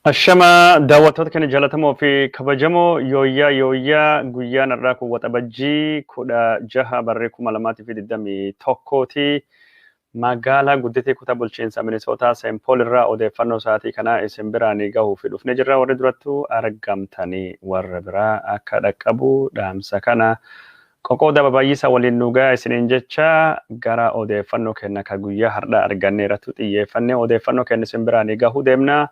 Ashama daawwattoota keenya jaallatamoo fi kabajamoo yooyyaa guyyaan irraa kuwwata bajjii 16 barree 2021ti magaalaa gudditee kutaa bulchiinsa Minisootaa Saint Paul irraa odeeffannoo isaatii kana isin biraanii gahuuf dhufne jirra. Warri durattuu argamtanii warra biraa akka dhaqqabu dhaamsa kana qoqqooda baay'isa waliin nugaa isiniin jecha gara odeeffannoo kenna ka guyyaa har'aa arganneeratu xiyyeeffannee odeeffannoo kenna isin biraanii gahuu deemna.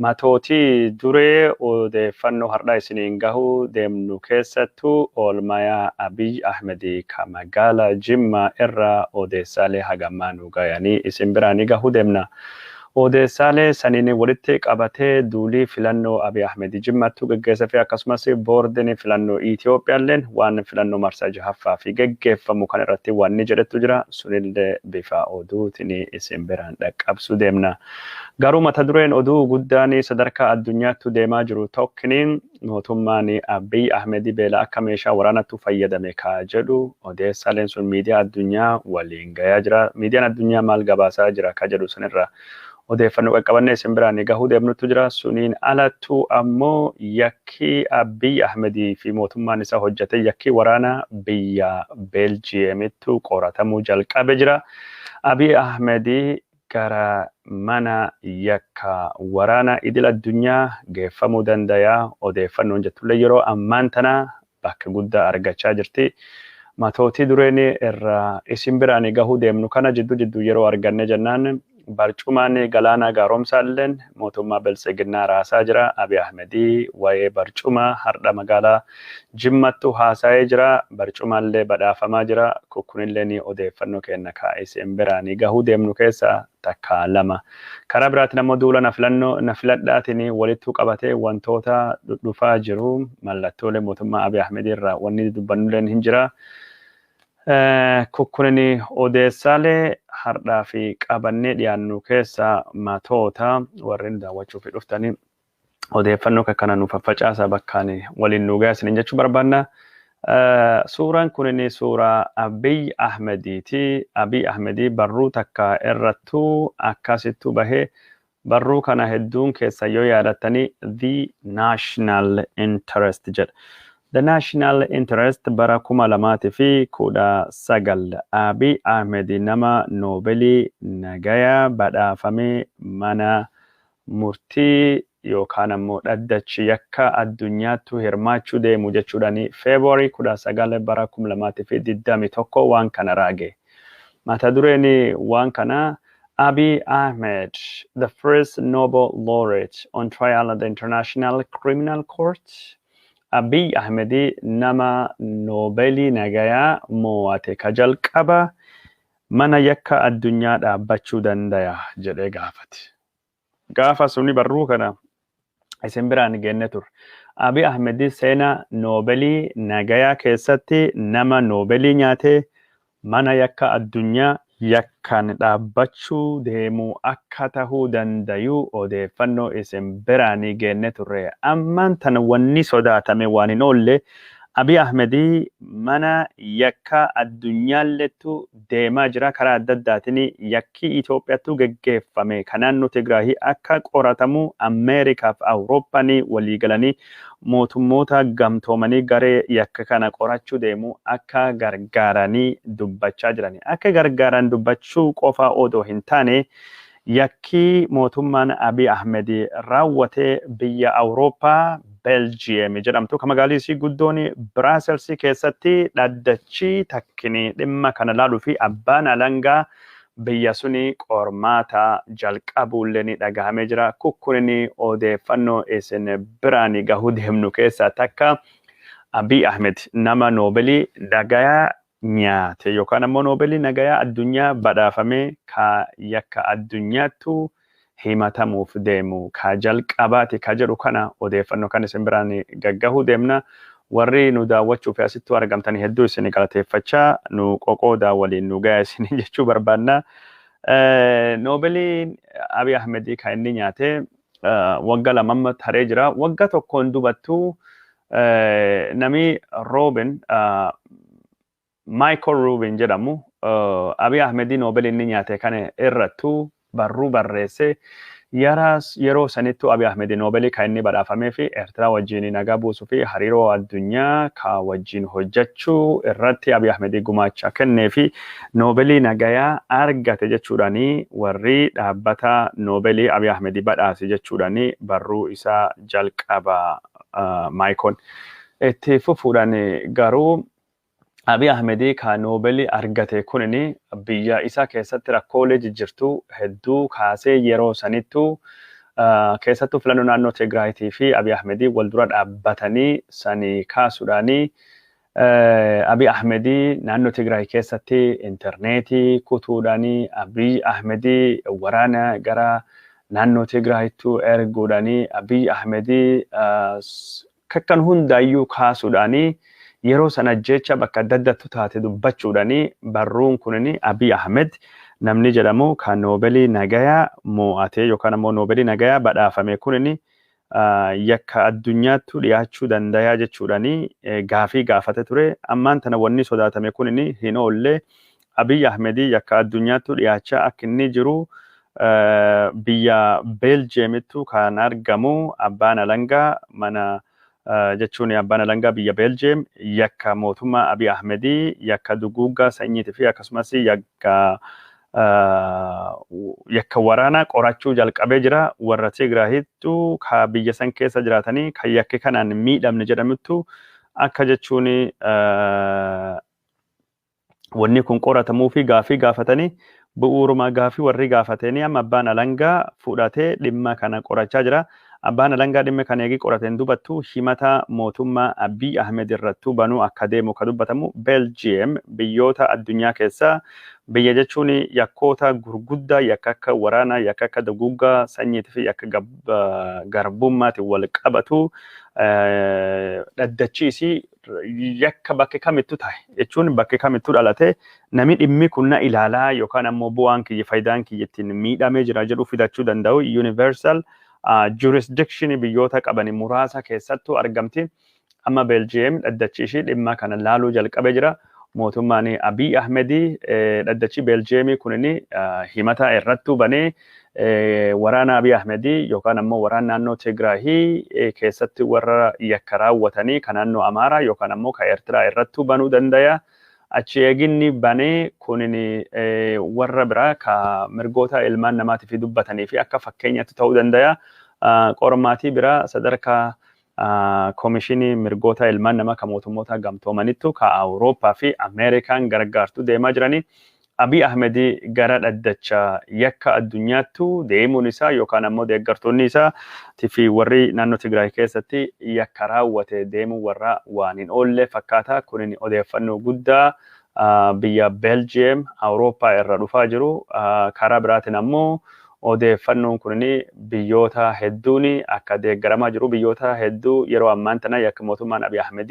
Matooti duree odeeffannoo har'aa isiniin gahuu deemnu keessattuu oolmayaa Abiy Ahmed ka magaalaa Jimmaa irraa odeessaalee hagammaa nu gayanii isin biraanii gahuu deemna. Odeessaalee saniin walitti qabatee duulii filannoo Abiy Ahmed Jimmaattu gaggeessa fi akkasumas boordiin filannoo Itoophiyaalleen waan filannoo marsaa jahaffaa fi gaggeeffamu kan irratti waan ni jedhetu jira. Sunillee bifa oduutiin isin biraan dhaqqabsu deemna. Garuu mata dureen oduu guddaan sadarkaa addunyaatti deemaa jiru tokkiniin mootummaan Abiy Ahmed beela akka meeshaa waraanatti fayyadame ka jedhu odeessaaleen sun miidiyaa addunyaa waliin gayaa jira. Miidiyaan addunyaa maal gabaasaa jira ka jedhu sanirra odeeffannoo qaqqabannee isin biraan gahuu deemnutu jira. Suniin alattuu ammoo yakki Abiy Ahmed fi mootummaan isaa hojjete yakki waraana biyya Beeljiyeemittu qoratamuu jalqabe jira. Abiy Ahmed gara mana yakka waraana idil addunyaa geeffamuu danda'a. Odeeffannoon jettullee yeroo ammaan tana bakka guddaa argachaa jirti. Matooti dureen irraa isin biraan gahuu deemnu kana jidduu yeroo arganne jennaan barcumaan galaana gaaromsaalleen mootummaa Belseginnaa raasaa jira. Abiy Ahmed waa'ee barcuma har'a magaalaa Jimmattu haasa'ee jira. Barcumaallee badhaafamaa jira. Kunillee odeeffannoo kenna ka isin biraan gahuu deemnu keessa takka lama. Karaa biraatiin ammoo duula na filadhaatiin walittu qabatee wantoota dhufaa jiru. Mallattoolee mootummaa Abiy Ahmed irraa wanni dubbannulleen hin jira. Kunniin odeessaalee har'aa fi qabannee dhiyaannu keessa matoota warreen daawwachuuf dhuftanii odeeffannoo kana nuuf faffacaasaa bakkaan waliin nu gaasinin jechuu barbaanna. Suuraan kunniin suuraa Abiy Ahmediiti. Abiy Ahmed barruu takka irrattuu akkasittuu bahee barruu kana hedduun keessa yoo yaadattanii The National Interest jedha. The National Interest bara 2019 Abiy Ahmed nama Noobelii nagayaa badhaafamee mana murtii yookaan ammoo dhaddachi yakka addunyaattu hirmaachuu deemu jechuudhaan February 19 bara 2021 waan kana raage. Mata dureen waan kana Abiy Ahmed, the first Nobel laureate on trial at the International Criminal Court. Abiy Ahmed nama Noobelii nagayaa mo'ate ka jalqaba mana yakka addunyaa dhaabbachuu danda'a jedhee gaafate. Gaafa suni barruu kana isin biraan geenne ture. Abiy Ahmed seenaa Noobelii nagayaa keessatti nama Noobelii nyaatee mana yakka addunyaa yakkaan dhaabbachuu deemuu akka tahuu danda'u odeeffannoo isin biraan geenne ture. Ammaan tana wanni sodaatame waan hin oolle Abiy Ahmed mana yakka addunyaallettu deemaa jira. Karaa adda addaatiin yakki Itoophiyaattu gaggeeffame kan naannoo Tigraahii akka qoratamu Ameerikaa fi Awurooppaan walii galanii mootummoota gamtoomanii garee yakka kana qorachuu deemu akka gargaaranii dubbachaa jirani. Akka gargaaran dubbachuu qofa odoo hin taane yakki mootummaan Abiy Ahmed raawwate biyya Awurooppaa Belgium jedhamtu kan magaalaa isii guddoon Brussels keessatti dhaddachi takkini dhimma kana laaluu fi abbaan alangaa biyya suni qormaata jalqabuulleen dhagahamee jira. Kunniin odeeffannoo isin biraan gahuu deemnu keessa takka Abiy Ahmed nama Noobelii nagayaa nyaate yookaan ammoo Noobelii nagayaa addunyaa badhaafamee ka yakka addunyaattu himatamuuf deemu ka jalqabaati ka jedhu kana odeeffannoo kan isin biraan gaggahuu deemna. Warri nu daawwachuuf asittuu argamtanii hedduu isin galateeffachaa nu qoqqoodaa waliin nu gahaa isin jechuu barbaanna. Noobelii Abiy Ahmed kan inni nyaate waggaa lamamma taree jira. Waggaa tokkoon dubattuu nami Michael Rubin jedhamu Abiy Ahmed Noobelii inni nyaate kana irrattuu barruu barreesse yeroo sanittuu Abiy Ahmed Noobeelii kan inni badhaafamee fi Eertiraa wajjin nagaa buusuu fi hariiroo addunyaa kan wajjin hojjechuu irratti Abiy Ahmed gumaacha kennee fi Noobeelii nagayaa argate jechuudhaani warri dhaabbata Noobeelii Abiy Ahmed badhaase jechuudhaani barruu isaa jalqaba maayikoon itti fufuudhaan garuu Abiy Ahmed kan Noobeelii argate kunini biyya isaa keessatti rakkoolee jijjiirtuu hedduu kaasee yeroo sanittuu keessattuu filannoo naannoo Tigraayitii fi Abiy Ahmed wal dura dhaabbatanii sanii kaasuudhaanii Abiy Ahmed naannoo Tigraay keessatti intarneetii kutuudhaanii Abiy Ahmed waraana gara naannoo Tigraayittuu erguudhaanii Abiy Ahmed kakkan hundaayyuu kaasuudhaanii yeroo sana jecha bakka daddatu taate dubbachuudhaanii barruun kunini Abiy Ahmed namni jedhamu kan Noobeelii nagayaa mo'ate yookaan ammoo Noobeelii nagayaa badhaafame kunini yakka addunyaatti dhiyaachuu dandayaa jechuudhaanii gaafii gaafate ture ammaan tana wanni sodaatame kunini hin oolle Abiy Ahmed yakka addunyaatti dhiyaachaa akka inni jiru biyya Beeljeemittu kan argamu abbaan alangaa mana jechuun abbaan alangaa biyya Beeljeem yakka mootummaa Abiy Ahmed yakka duguuggaa sanyiitii fi akkasumas yakka waraanaa qorachuu jalqabee jira warra Tigraayittu ka biyya san keessa jiraatanii kan yakki kanaan miidhamne jedhamittu akka jechuun wanni kun qoratamuu fi gaafii gaafatanii bu'uuruma gaafii warri gaafatanii amma abbaan alangaa fudhatee dhimma kana qorachaa jira. Abbaan alangaa dhimma kana eegi qorateen dubattu himata mootummaa Abiy Ahmed irrattuu banuu akka deemu ka dubbatamu Belgium biyyoota addunyaa keessaa biyya jechuun yakkoota gurguddaa yakka akka waraanaa yakka akka duguuggaa sanyiitii fi yakka garbummaatiin wal qabatu dhaddachiisi yakka bakka kamittuu taa'e jechuun bakka kamittuu dhalate namni dhimmi kunna ilaalaa yookaan ammoo bu'aan kiyya faayidaan kiyyattiin miidhamee jira jedhu fidachuu danda'u universal jurisdiction biyyoota qabanii muraasa keessattuu argamti amma Belgium dhaddachiishii dhimma kana laaluu jalqabee jira mootummaan Abiy Ahmed dhaddachi Belgium kunini himata irrattuu banee waraana Abiy Ahmed yookaan ammoo waraana naannoo Tigraay keessatti warra yakka raawwatanii kan naannoo Amaaraa yookaan ammoo ka Eertiraa irrattuu banuu dandaya achi eeginni banee kunini warra biraa ka mirgoota ilmaan namaatiif dubbatanii fi akka fakkeenyaatti ta'uu dandaya qormaatii biraa sadarkaa komishinii mirgoota ilmaan namaa ka mootummoota gamtoomanittu ka Awurooppaa fi Ameerikaan gargaartu deemaa jiranii Abiy Ahmed gara dhaddacha yakka addunyaattu deemuun isaa yookaan ammoo deeggartoonni isaa fi warri naannoo Tigraay keessatti yakka raawwate deemuu warra waan hin oolle fakkaata kunin odeeffannoo guddaa biyya Belgium Awurooppaa irra dhufaa jiru karaa biraatiin ammoo odeeffannoon kunin biyyoota hedduun akka deeggaramaa jiru biyyoota hedduu yeroo ammaan tana yakka mootummaan Abiy Ahmed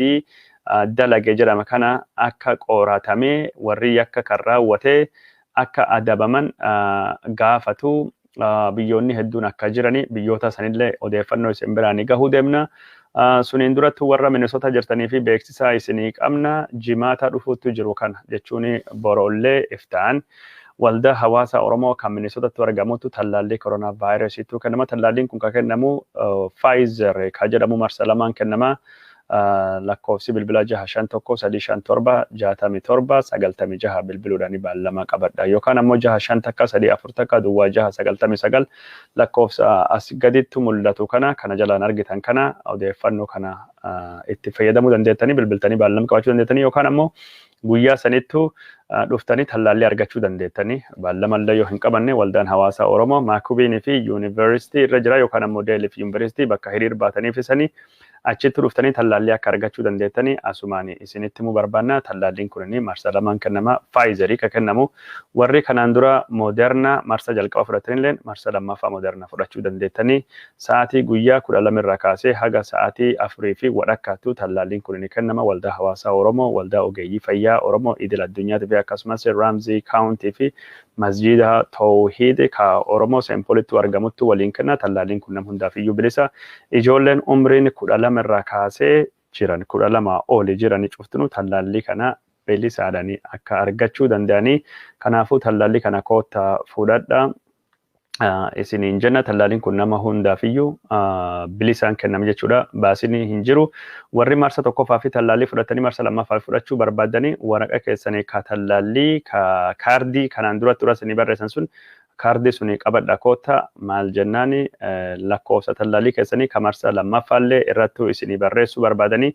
dalage jedhama kana akka qoratamee warri yakka kan raawwate akka adabaman gaafatu biyyoonni hedduun akka jirani biyyoota sanillee odeeffannoo isin biraan gahuu deemna suniin duratti warra Minnesota jirtanii fi beeksisaa isinii qabna jimaata dhufuutti jiru kana jechuun borollee iftaan waldaa hawaasa Oromoo kan Minnesotatti argamutu tallaallee koronaa vaayirasiitu kennama tallaalliin kun kan kennamu Pfizer ka jedhamu marsa lamaan kennama lakkoofsi bilbila 6535767 bilbiluudhaan baallama qabadha yookaan ammoo 65334 duwwaa 699 lakkoofsa as gaditti mul'atu kana jalaan argitan kana odeeffannoo kana itti fayyadamuu dandeettanii bilbiltanii baallama qabachuu dandeettanii yookaan ammoo guyyaa sanittu dhuftanii tallaallee argachuu dandeettanii baallama yoo hin qabanne waldaan hawaasa Oromoo Maakubiinii fi Yuunivarsiitii irra jira yookaan ammoo Deelif Yuunivarsiitii bakka hiriir baatanii fisanii achitti dhuftanii tallaallee akka argachuu dandeettanii asumaan isinitti mu barbaanna tallaalliin kunini marsa lamaan kennama Pfizerii ka kennamu warri kanaan dura Moderna marsa jalqaba fudhatanillee marsa lammaffaa Moderna fudhachuu dandeettanii sa'aatii guyyaa 12 irraa kaasee haga sa'aatii 4 fi wadhakkaattu tallaalliin kunini kennama waldaa hawaasaa Oromoo waldaa ogeeyyii fayyaa Oromoo idil addunyaatti fi akkasumas Ramsey County fi masjida Tawhid ka Oromoo Sempolitti argamuttu waliin kenna tallaalliin kun nam hundaaf iyyuu bilisa ijoolleen umriin 12 irraa kaasee jiran 12 oli jirani cuftinu tallaallii kana bilisaadhanii akka argachuu danda'anii kanaafuu tallaallii kana koottaa fudhadha isiniin jenna tallaalin kun nama hundaafiyyuu bilisaan kennama jechuudha. Baasni hin jiru. Warri marsa tokkoffaa fi tallaalii fudhatanii marsa lammaffaa fudhachuu barbaadanii waraqa keessanii ka tallaalii ka kaardii kanaan dura turasanii barreessan sun kaardii suni qabadha koota maal jennaani lakkoofsa tallaalii keessanii ka marsa lammaffaallee irrattuu isinii barreessuu barbaadanii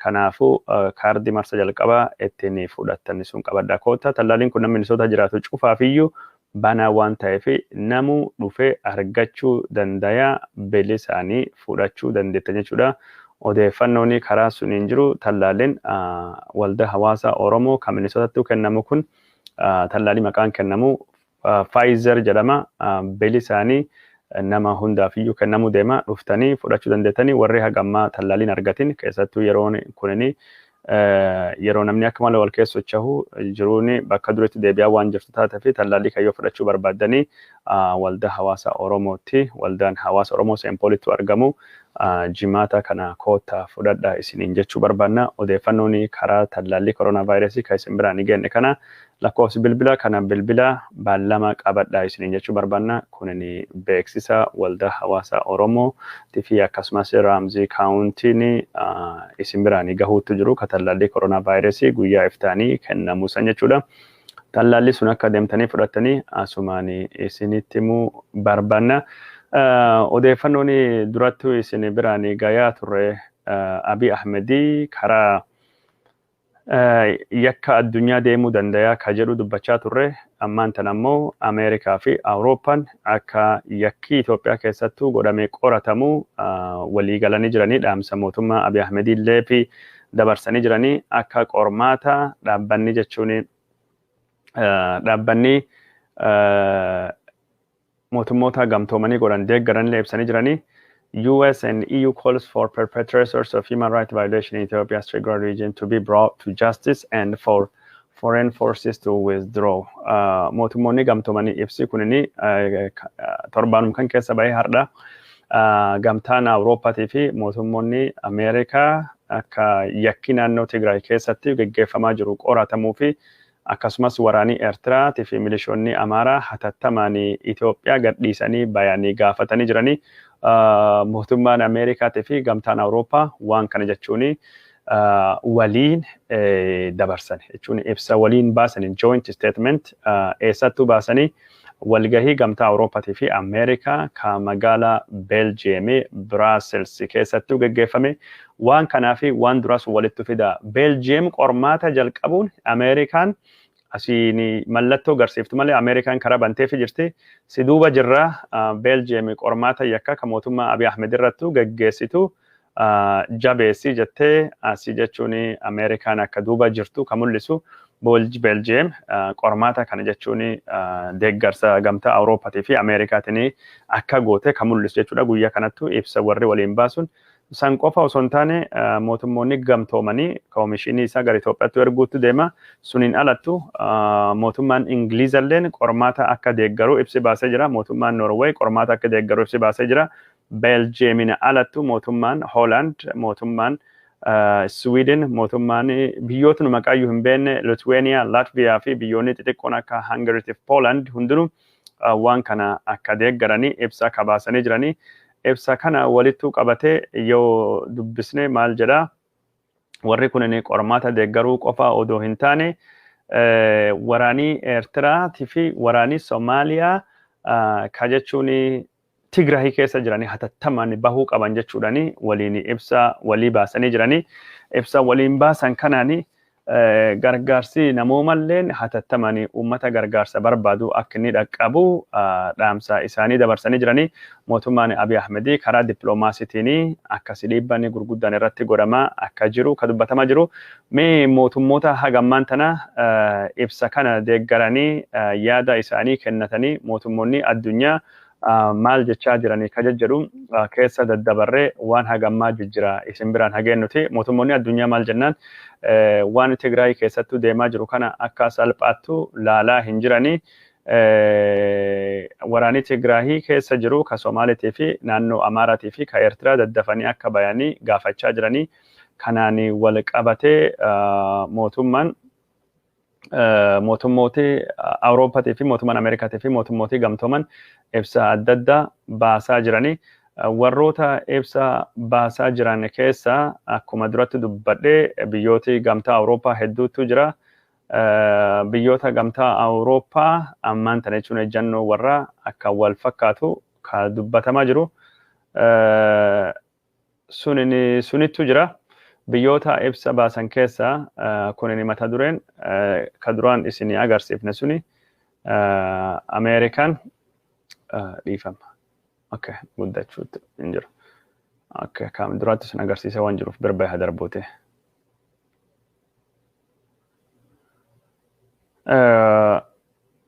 kanaafuu kaardii marsa jalqabaa ittiin fudhattan sun qabadha koota. Tallaaliin kun namni Minnesota jiraatu cufaafiyyuu banaa waan ta'eef namuu dhufee argachuu danda'a bilisaanii fudhachuu dandeettan jechuudha. Odeeffannoon karaa suniin jiru tallaalin waldaa hawaasa Oromoo kan Minnesotatti kennamu kun tallaalii maqaan kennamu Pfizer jedhama. Bilisaanii nama hundaafiyyuu kennamuu deema dhuftanii fudhachuu dandeettanii warri hagammaa tallaaliin argatin keessattuu yeroon kunini yeroo namni akka malee wal keessa socho'u jiruun bakka duriitti deebi'aa waan jirtu taatee fi tallaalii kayyoo fudhachuu barbaadanii waldaa hawaasa Oromootti waldaan hawaasa Oromoo Seempoolitti argamu jimaata kana koota fudhadhaa isiniin jechuu barbaanna. Odeeffannoon karaa tallaalii koronaa vaayirasii kan isin biraan geenye kana lakkoofsi bilbila kana bilbila baallama qabadhaa isiniin jechuu barbaanna. Kunin beeksisa waldaa hawaasa Oromoo fi akkasumas Raamzii kaawuntiin isin biraan gahuutu jiru ka tallaalii koronaa vaayirasii guyyaa iftaanii kennamu san jechuudha. Tallaalli sun akka deemtanii fudhattanii asumaan isinitti himuu barbaanna. Odeeffannoon durattuu isin biraan gayaa turre Abiy Ahmedii karaa yakka addunyaa deemuu danda'a ka jedhu dubbachaa turre. Ammaan tan ammoo Ameerikaa fi Awurooppaan akka yakki Itoophiyaa keessattuu godhamee qoratamu walii galanii jiranii dhaamsa mootummaa Abiy Ahmedii illee fi dabarsanii jiranii akka qormaata dhaabbanni jechuun dhaabbanni mootummoota gamtoomanii godhan deeggaran illee ibsanii jiranii. US and EU calls for perpetrators of human rights violation in Ethiopia's Tigray region to be brought to justice and for foreign forces to withdraw. Mootummoonni gamtoomanii ibsi kunini torbaanum kan keessa bahee hardha. Gamtaan Awurooppaatii fi mootummoonni Ameerikaa akka yakki naannoo Tigray keessatti gaggeeffamaa jiru qoratamuu fi akkasumas waraanii Eertiraatii fi milishoonni Amaaraa hatattamaan Itoophiyaa gadhiisanii bayanii gaafatanii jiranii. Mootummaan Ameerikaatii fi gamtaan Awurooppaa waan kana jechuun waliin dabarsan jechuun ibsa waliin baasan joint statement eessattuu baasanii walgahii gamtaa Awurooppaatii fi Ameerikaa ka magaalaa Belgium Brussels keessattuu gaggeeffame. Waan kanaa fi waan duraas walitti fida. Belgium qormaata jalqabuun Ameerikaan asiin mallattoo garsiiftu malee Ameerikaan karaa bantee fi jirti. Si duuba jirra Belgium qormaata yakka ka mootummaa Abiy Ahmed irrattu gaggeessitu jabeessi jettee asii jechuun Ameerikaan akka duuba jirtu ka mul'isu Belgium qormaata kana jechuun deeggarsa gamtaa Awurooppaatii fi Ameerikaatiin akka goote ka mul'isu jechuudha. Guyyaa kanattu ibsa warri waliin baasuun san qofa osoo hin taane mootummoonni gamtoomanii koomishinii isaa gara Itoophiyaatti erguutti deema. Suniin alattu mootummaan Ingilizalleen qormaata akka deeggaru ibsi baasee jira. Mootummaan Norway qormaata akka deeggaru ibsi baasee jira. Belgiumin alattu mootummaan Holland, mootummaan Sweden, mootummaan biyyoota nu maqaayyuu hin beekne Lithuania, Latvia fi biyyoonni xixiqqoon akka Hungary fi Poland hundinuu waan kana akka deeggaranii ibsa akka baasanii jiranii. Ibsa kana walittu qabatee yoo dubbisne maal jedha warri kunin qormaata deeggaruu qofa odoo hin taane waraanii Eertiraatii fi waraanii Somaaliyaa ka jechuun Tigraay keessa jiranii hatattamaan bahuu qaban jechuudhani waliin ibsa walii baasanii jiranii. Ibsa waliin baasan kanaani gargaarsi namoomalleen hatattamaan uummata gargaarsa barbaadu akka inni dhaqqabu dhaamsa isaanii dabarsanii jiranii. Mootummaan Abiy Ahmedii karaa dippiloomaasiitiin akkasi dhiibbaan gurguddaan irratti godhamaa akka jiru ka dubbatamaa jiru. Mee mootummoota hagammaan tana ibsa kana deeggaranii yaada isaanii kennatanii mootummoonni addunyaa maal jechaa jiranii ka jedhu keessa daddabarree waan hagammaa jijjira isin biraan hageennuti. Mootummoonni addunyaa maal jennaan waan Tigraay keessattuu deemaa jiru kana akka salphaattu laalaa hin jiranii. Waraanii Tigraay keessa jiru ka Somaaliitii fi naannoo Amaaraatii fi ka Eertiraa daddafanii akka bayanii gaafachaa jiranii. Kanaan wal qabatee mootummaan mootummootii Awurooppaatii fi mootummaan Ameerikaatii fi mootummootii gamtooman ibsa adda addaa baasaa jiranii. Warroota ibsa baasaa jiran keessaa akkuma duratti dubbadhee biyyooti gamtaa Awurooppaa hedduutu jira. Biyyoota gamtaa Awurooppaa ammaan tana jechuun ejjannoo warraa akka wal fakkaatu ka dubbatamaa jiru. Sunittu jira. Biyyoota ibsa baasan keessaa kunini mata dureen ka duraan isinii agarsiifne suni Ameerikaan dhiifama. Okay, guddachuutti hin jiru. Okay, kam duraatti isin agarsiise waan jiruuf birbaa darbuute.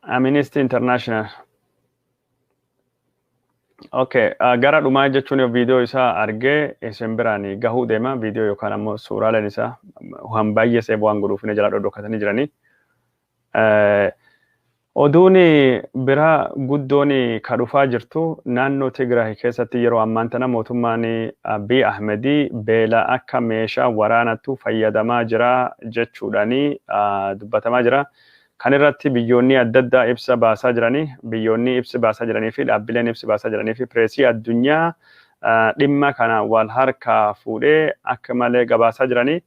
Amnesty International. Okay, gara dhumaa jechuun viidiyoo isaa argee isin biraan gahuu deema. Viidiyoo yookaan ammoo suuraaleen isaa waan baay'ee seef waan godhuuf ni jala dhodhokatanii jiranii. Oduun biraa guddoon ka dhufaa jirtu naannoo Tigraay keessatti yeroo ammaan tana mootummaan Abiy Ahmed beela akka meeshaa waraanatti fayyadamaa jira jechuudhaanii dubbatamaa jira. Kan irratti biyyoonni adda addaa ibsa baasaa jiranii, biyyoonni ibsa baasaa jiranii fi dhaabbileen ibsa baasaa jiranii fi pireesii addunyaa dhimma kana wal harkaa fuudhee akka malee gabaasaa jiranii.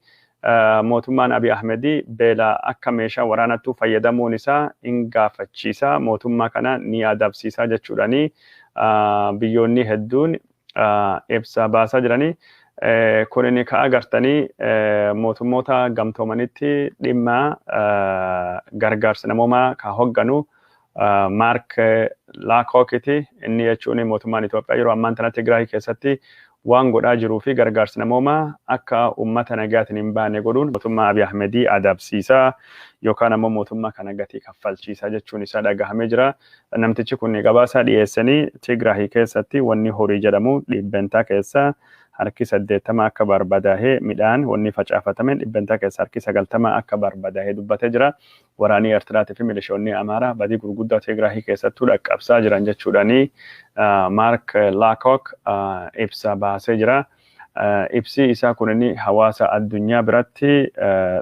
Mootummaan Abiy Ahmed beela akka meeshaa waraanatti fayyadamuun isaa hin gaafachiisa, mootummaa kana ni adabsiisa jechuudhaanii biyyoonni hedduun ibsa baasaa jiranii. Kunini ka agartanii mootummoota gamtoomanitti dhimma gargaarsa namoomaa ka hogganu Mark Laakookiti. Inni jechuun mootummaan Itoophiyaa yeroo ammaan tana Tigraay keessatti waan godhaa jiruu fi gargaarsa namoomaa akka uummata nagaatiin hin baane godhuun mootummaa Abiy Ahmed adabsiisaa yookaan ammoo mootummaa kana gatii kaffalchiisaa jechuun isaa dhagahamee jira. Namtichi kun gabaasaa dhiyeessanii Tigraay keessatti wanni horii jedhamu dhibbentaa keessaa harki 80 akka barbadaa'ee midhaan wanni facaafatame dhibbentaa keessaa harki 90 akka barbadaa'ee dubbatee jira. Waraanii Eertiraatii fi milishoonni Amaaraa badii gurguddaa Tigraay keessattuu dhaqqabsaa jiran jechuudhaanii Mark Laakook ibsa baasee jira. Ibsi isaa kunini hawaasa addunyaa biratti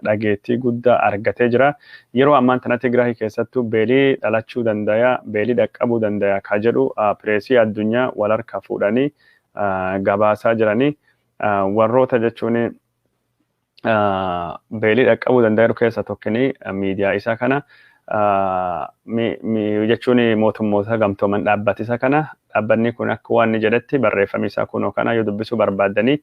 dhageettii guddaa argatee jira. Yeroo ammaan tana Tigraay keessattuu beelii dhalachuu danda'a, beelii dhaqqabuu danda'a ka jedhu pireesii addunyaa wal harkaa fuudhanii gabaasaa jiranii. Warroota jechuun beelii dhaqqabuu danda'u keessa tokkini miidiyaa isaa kana jechuun mootummoota gamtooman dhaabbati isa kana. Dhaabbanni kun akka waan ni jedhetti barreeffamni isaa kunoo kana yoo dubbisuu barbaadanii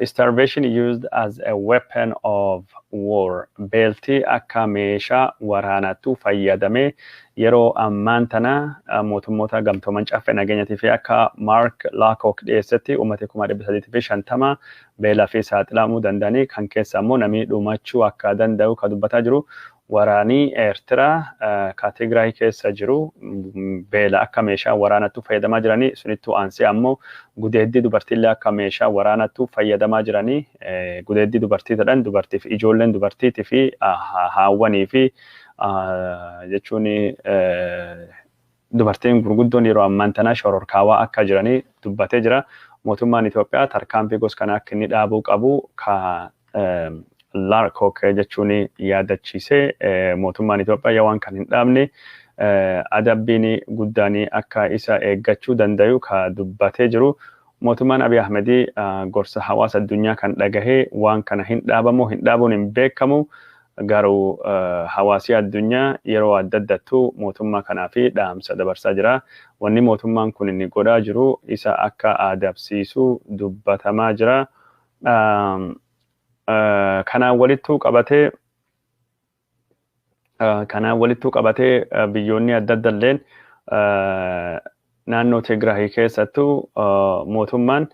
starvation used as a weapon of war. Beeltii akka meeshaa waraanaatti fayyadamee yeroo ammaan tana mootummoota gamtooman caffee nageenyatii fi akka Mark Laakook dhiyeessetti uummata 350 beelaa fi saaxilamuu danda'anii kan keessa ammoo namni dhumachuu akka danda'u ka dubbataa jiru. Waraanii Eertiraa ka Tigraay keessa jiru beela akka meeshaa waraanaatti fayyadamaa jiranii. Sunittuu aansee ammoo gudeeddii dubartiillee akka meeshaa waraanaatti fayyadamaa jiranii. Gudeeddii dubartii jedhan dubartiif ijoolleen dubartiitii fi haawwanii fi jechuun dubartiin gurguddoon yeroo ammaan tana shororkaawaa akka jiranii dubbatee jira. Mootummaan Itoophiyaa tarkaanfii gosa kana akka inni dhaabuu qabu ka Laakook jechuun yaadachiisee mootummaan Itoophiyaa waan kan hin dhaabne adabbiin guddaan akka isa eeggachuu danda'u ka dubbatee jiru. Mootummaan Abiy Ahmed gorsa hawaasa addunyaa kan dhagahee waan kana hin dhaabamu hin dhaabuun hin beekamu. Garuu hawaasi addunyaa yeroo adda addattuu mootummaa kanaa fi dhaamsa dabarsaa jira. Wanni mootummaan kun inni godhaa jiru isa akka adabsiisu dubbatamaa jira. Kanaan walittuu qabatee biyyoonni adda addaalleen naannoo Tigraay keessattuu mootummaan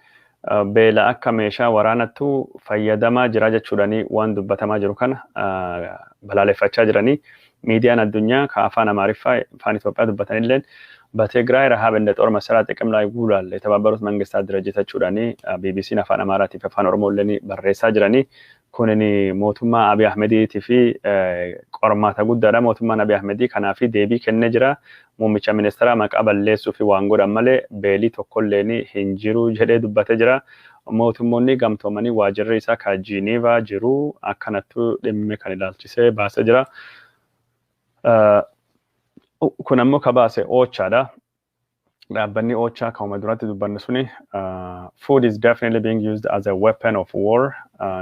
beela akka meeshaa waraanaatti fayyadamaa jira jechuudhaanii waan dubbatamaa jiru kana balaaleffachaa jiranii. Miidiyaan addunyaa ka afaan Amaariffaa afaan Itoophiyaa dubbatanilleen በትግራይ ረሃብ እንደ ጦር መሳሪያ ጥቅም ላይ ውሏል የተባበሩት መንግስታት ድርጅት jechuudhaanii BBC'n afaan Amaaraatii fi afaan Oromooleen barreessaa jiranii. Kunini mootummaa Abiy Ahmediitii fi qormaata guddaadha. Mootummaan Abiy Ahmedii kanaa fi deebii kennee jira. Muummicha ministeeraa maqaa balleessuu fi waan godhan malee beelii tokkolleen hin jiru jedhee dubbatee jira. Mootummoonni gamtoomanii waajirri isaa ka Jineevaa jiru akkanattuu dhimmi kan ilaalchisee baasee jira. Kun ammoo kabaase ochaadha. Dhaabbanni ochaa kan duratti dubbanne suni food is definitely being used as a weapon of war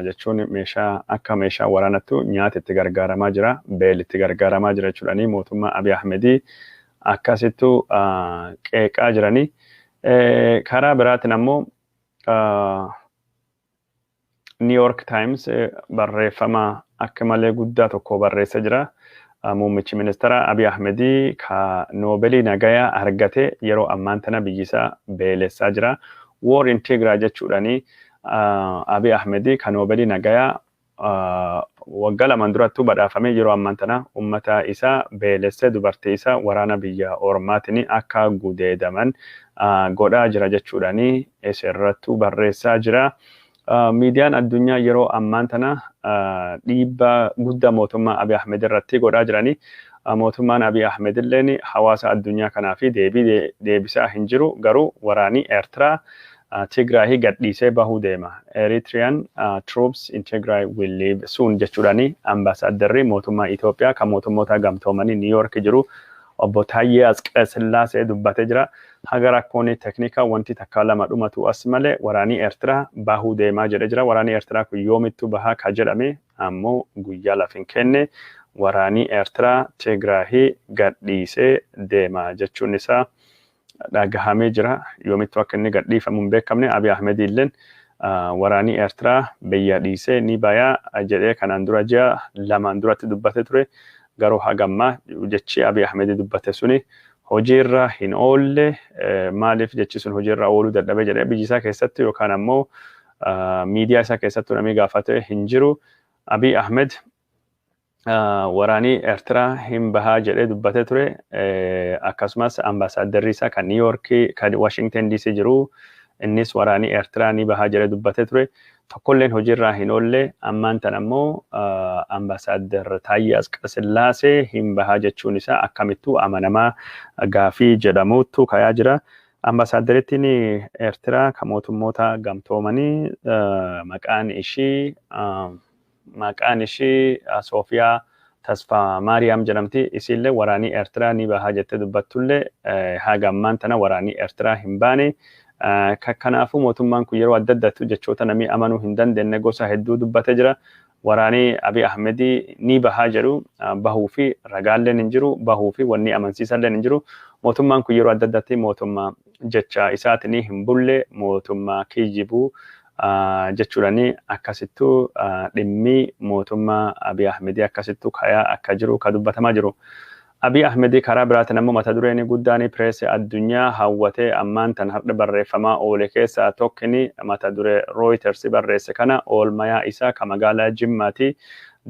jechuun meeshaa akka meeshaa waraanattu nyaata itti gargaaramaa jira, beel itti gargaaramaa jira jechuudhani mootummaa Abiy Ahmedii akkasittu qeeqaa jirani. Karaa biraatiin ammoo New York Times barreeffama akka malee guddaa tokko barreessa jira. Muummichi ministeera Abiy Ahmedii ka Noobelii nagayaa argate yeroo ammaan tana biyyisaa beelessaa jira. War in Tigray jechuudhani Abiy Ahmedii ka Noobelii nagayaa waggaa lamaan durattuu badhaafamee yeroo ammaan tana ummata isaa beelessee dubartii isaa waraana biyya ormaatiin akka gudeedaman godhaa jira jechuudhani isirrattuu barreessaa jira. Miidiyaan addunyaa yeroo ammaan tana dhiibbaa guddaa mootummaa Abiy Ahmed irratti godhaa jirani. Mootummaan Abiy Ahmed illeen hawaasa addunyaa kanaaf deebisaa hin jiru. Garuu waraanii Eertiraa Tigraay gadhiisee bahuu deema. Eritrean troops in Tigray will leave soon jechuudhani ambaasaaddarri mootummaa Itoophiyaa kan mootummoota gamtoomanii New York jiru obbo Taayyee Asqasillaasee dubbatee jira. Haga rakkoon teknikaa wanti takka lama dhumatu as malee waraanii Eertiraa bahuu deemaa jedhe jira. Waraanii Eertiraa kun yoomittuu bahaa ka jedhame ammoo guyyaa lafin kenne waraanii Eertiraa Tigraay gadhiisee deema jechuun isaa dhagahamee jira. Yoomittuu akka inni gadhiifamu hin beekamne Abiy Ahmed illeen waraanii Eertiraa biyya dhiisee ni bayaa jedhee kanaan dura ji'a lamaan duratti dubbate ture. Garuu hagammaa jechi Abiy Ahmed dubbate suni hojiirra hin oolle maaliif jechi sun hojiirra ooluu dadhabee jedhee biyyisaa keessatti yookaan ammoo miidiyaa isaa keessatti namni gaafate hin jiru. Abiy Ahmed waraanii Eertiraa hin bahaa jedhee dubbate ture. Akkasumas ambaasaaddarri isaa kan New York kan Washington DC jiru innis waraanii Eertiraa ni bahaa jedhee dubbate ture. Tokkolleen hojiirraa hin oolle ammaan tan ammoo ambaasaadder Taayyee Asqasillaasee hin bahaa jechuun isaa akkamittuu amanamaa gaafii jedhamuutu kayaa jira. Ambaasaaddarittiin Eertiraa kan mootummoota gamtoomanii maqaan ishii Soofiyaa Tasfaa Maariyaam jedhamti. Isiillee waraanii Eertiraa ni bahaa jettee dubbattullee haga ammaan tana waraanii Eertiraa hin baane. Kanaafuu mootummaan kun yeroo adda addaatti jechoota namni amanuu hin dandeenye gosa hedduu dubbatee jira. Waraanii Abiy Ahmedii ni bahaa jedhu bahuu fi ragaalleen hin jiru, bahuu fi wanni amansiisalleen hin jiru. Mootummaan kun yeroo adda addaatti mootummaa jecha isaatiin hin bulle mootummaa kijibuu jechuudhani akkasittuu dhimmi mootummaa Abiy Ahmedii akkasittuu kayaa akka jiru ka dubbatamaa jiru. Abiy Ahmedii karaa biraatiin ammoo mata dureen guddaan pireesii addunyaa hawwatee ammaan tan har'a barreeffamaa oole keessaa tokkini mata duree Reuters barreesse kana oolmayaa isaa ka magaalaa Jimmaati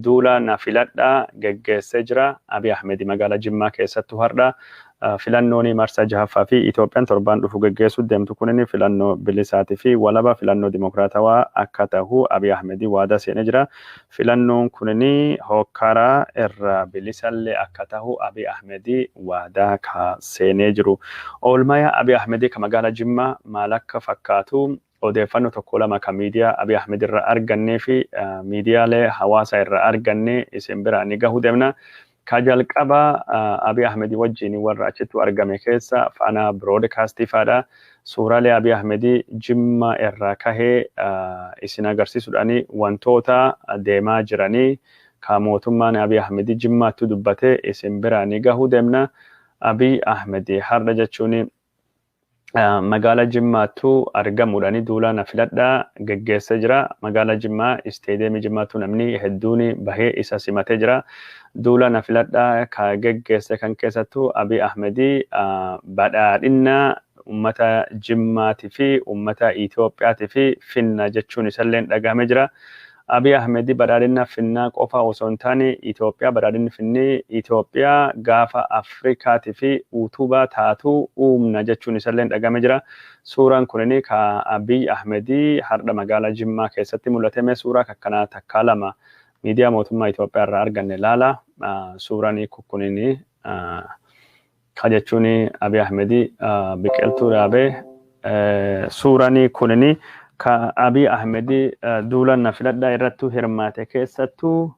duula na filadhaa geggeessee jira. Abiy Ahmedii magaalaa Jimmaa keessattuu har'a filannoon marsaa jahaffaa fi Itoophiyaan torbaan dhufu geggeessuu deemtu kunin filannoo bilisaatii fi walaba filannoo dimokiraatawaa akka ta'u Abiy Ahmedii waadaa seenee jira. Filannoon kunin hokkaraa irraa bilisallee akka ta'u Abiy Ahmedii waadaa seenee jiru. Oolmayaa Abiy Ahmedii ka magaalaa Jimmaa maal akka fakkaatu odeeffannoo tokko lama kan miidiyaa Abiy Ahmed irraa argannee fi miidiyaalee hawaasaa irraa argannee isin biraan ni gahuu deemna. Kajalqaba Abiy Ahmedii wajjin warra achitti argame keessa faana broadcastii faadha. Suuraalee Abiy Ahmedii Jimmaa irraa kahee isin agarsiisuudhaani wantoota deemaa jiranii ka mootummaan Abiy Ahmedii Jimmaatti dubbate isin biraan ni gahuu deemna. Abiy Ahmedii har'a jechuun magaalaa Jimmaattu argamuudhaani duula na filadhaa geggeessee jira. Magaalaa Jimmaa isteediyeemii Jimmaattu namni hedduun bahee isa simatee jira. Duula na filadhaa ka geggeesse kan keessattuu Abiy Ahmedii badhaadhina ummata Jimmaatii fi ummata Itoophiyaatii fi finna jechuun isallee dhagahamee jira. Abiy Ahmedii badhaadhina finnaa qofa osoo hin taane Itoophiyaa badhaadhinni finni Itoophiyaa gaafa Afrikaatii fi utubaa taatu uumna jechuun isallee dhagahamee jira. Suuraan kunin ka Abiy Ahmedii har'a magaalaa Jimmaa keessatti mul'atame suuraa kakkanaa takkaa lama miidiyaa mootummaa Itoophiyaa irraa arganne laala. Suuraan kunin ka jechuun Abiy Ahmedii biqiltuu dhaabee suuraan kunin ka Abiy Ahmedii duula na filadhaa irrattuu hirmaate keessattuu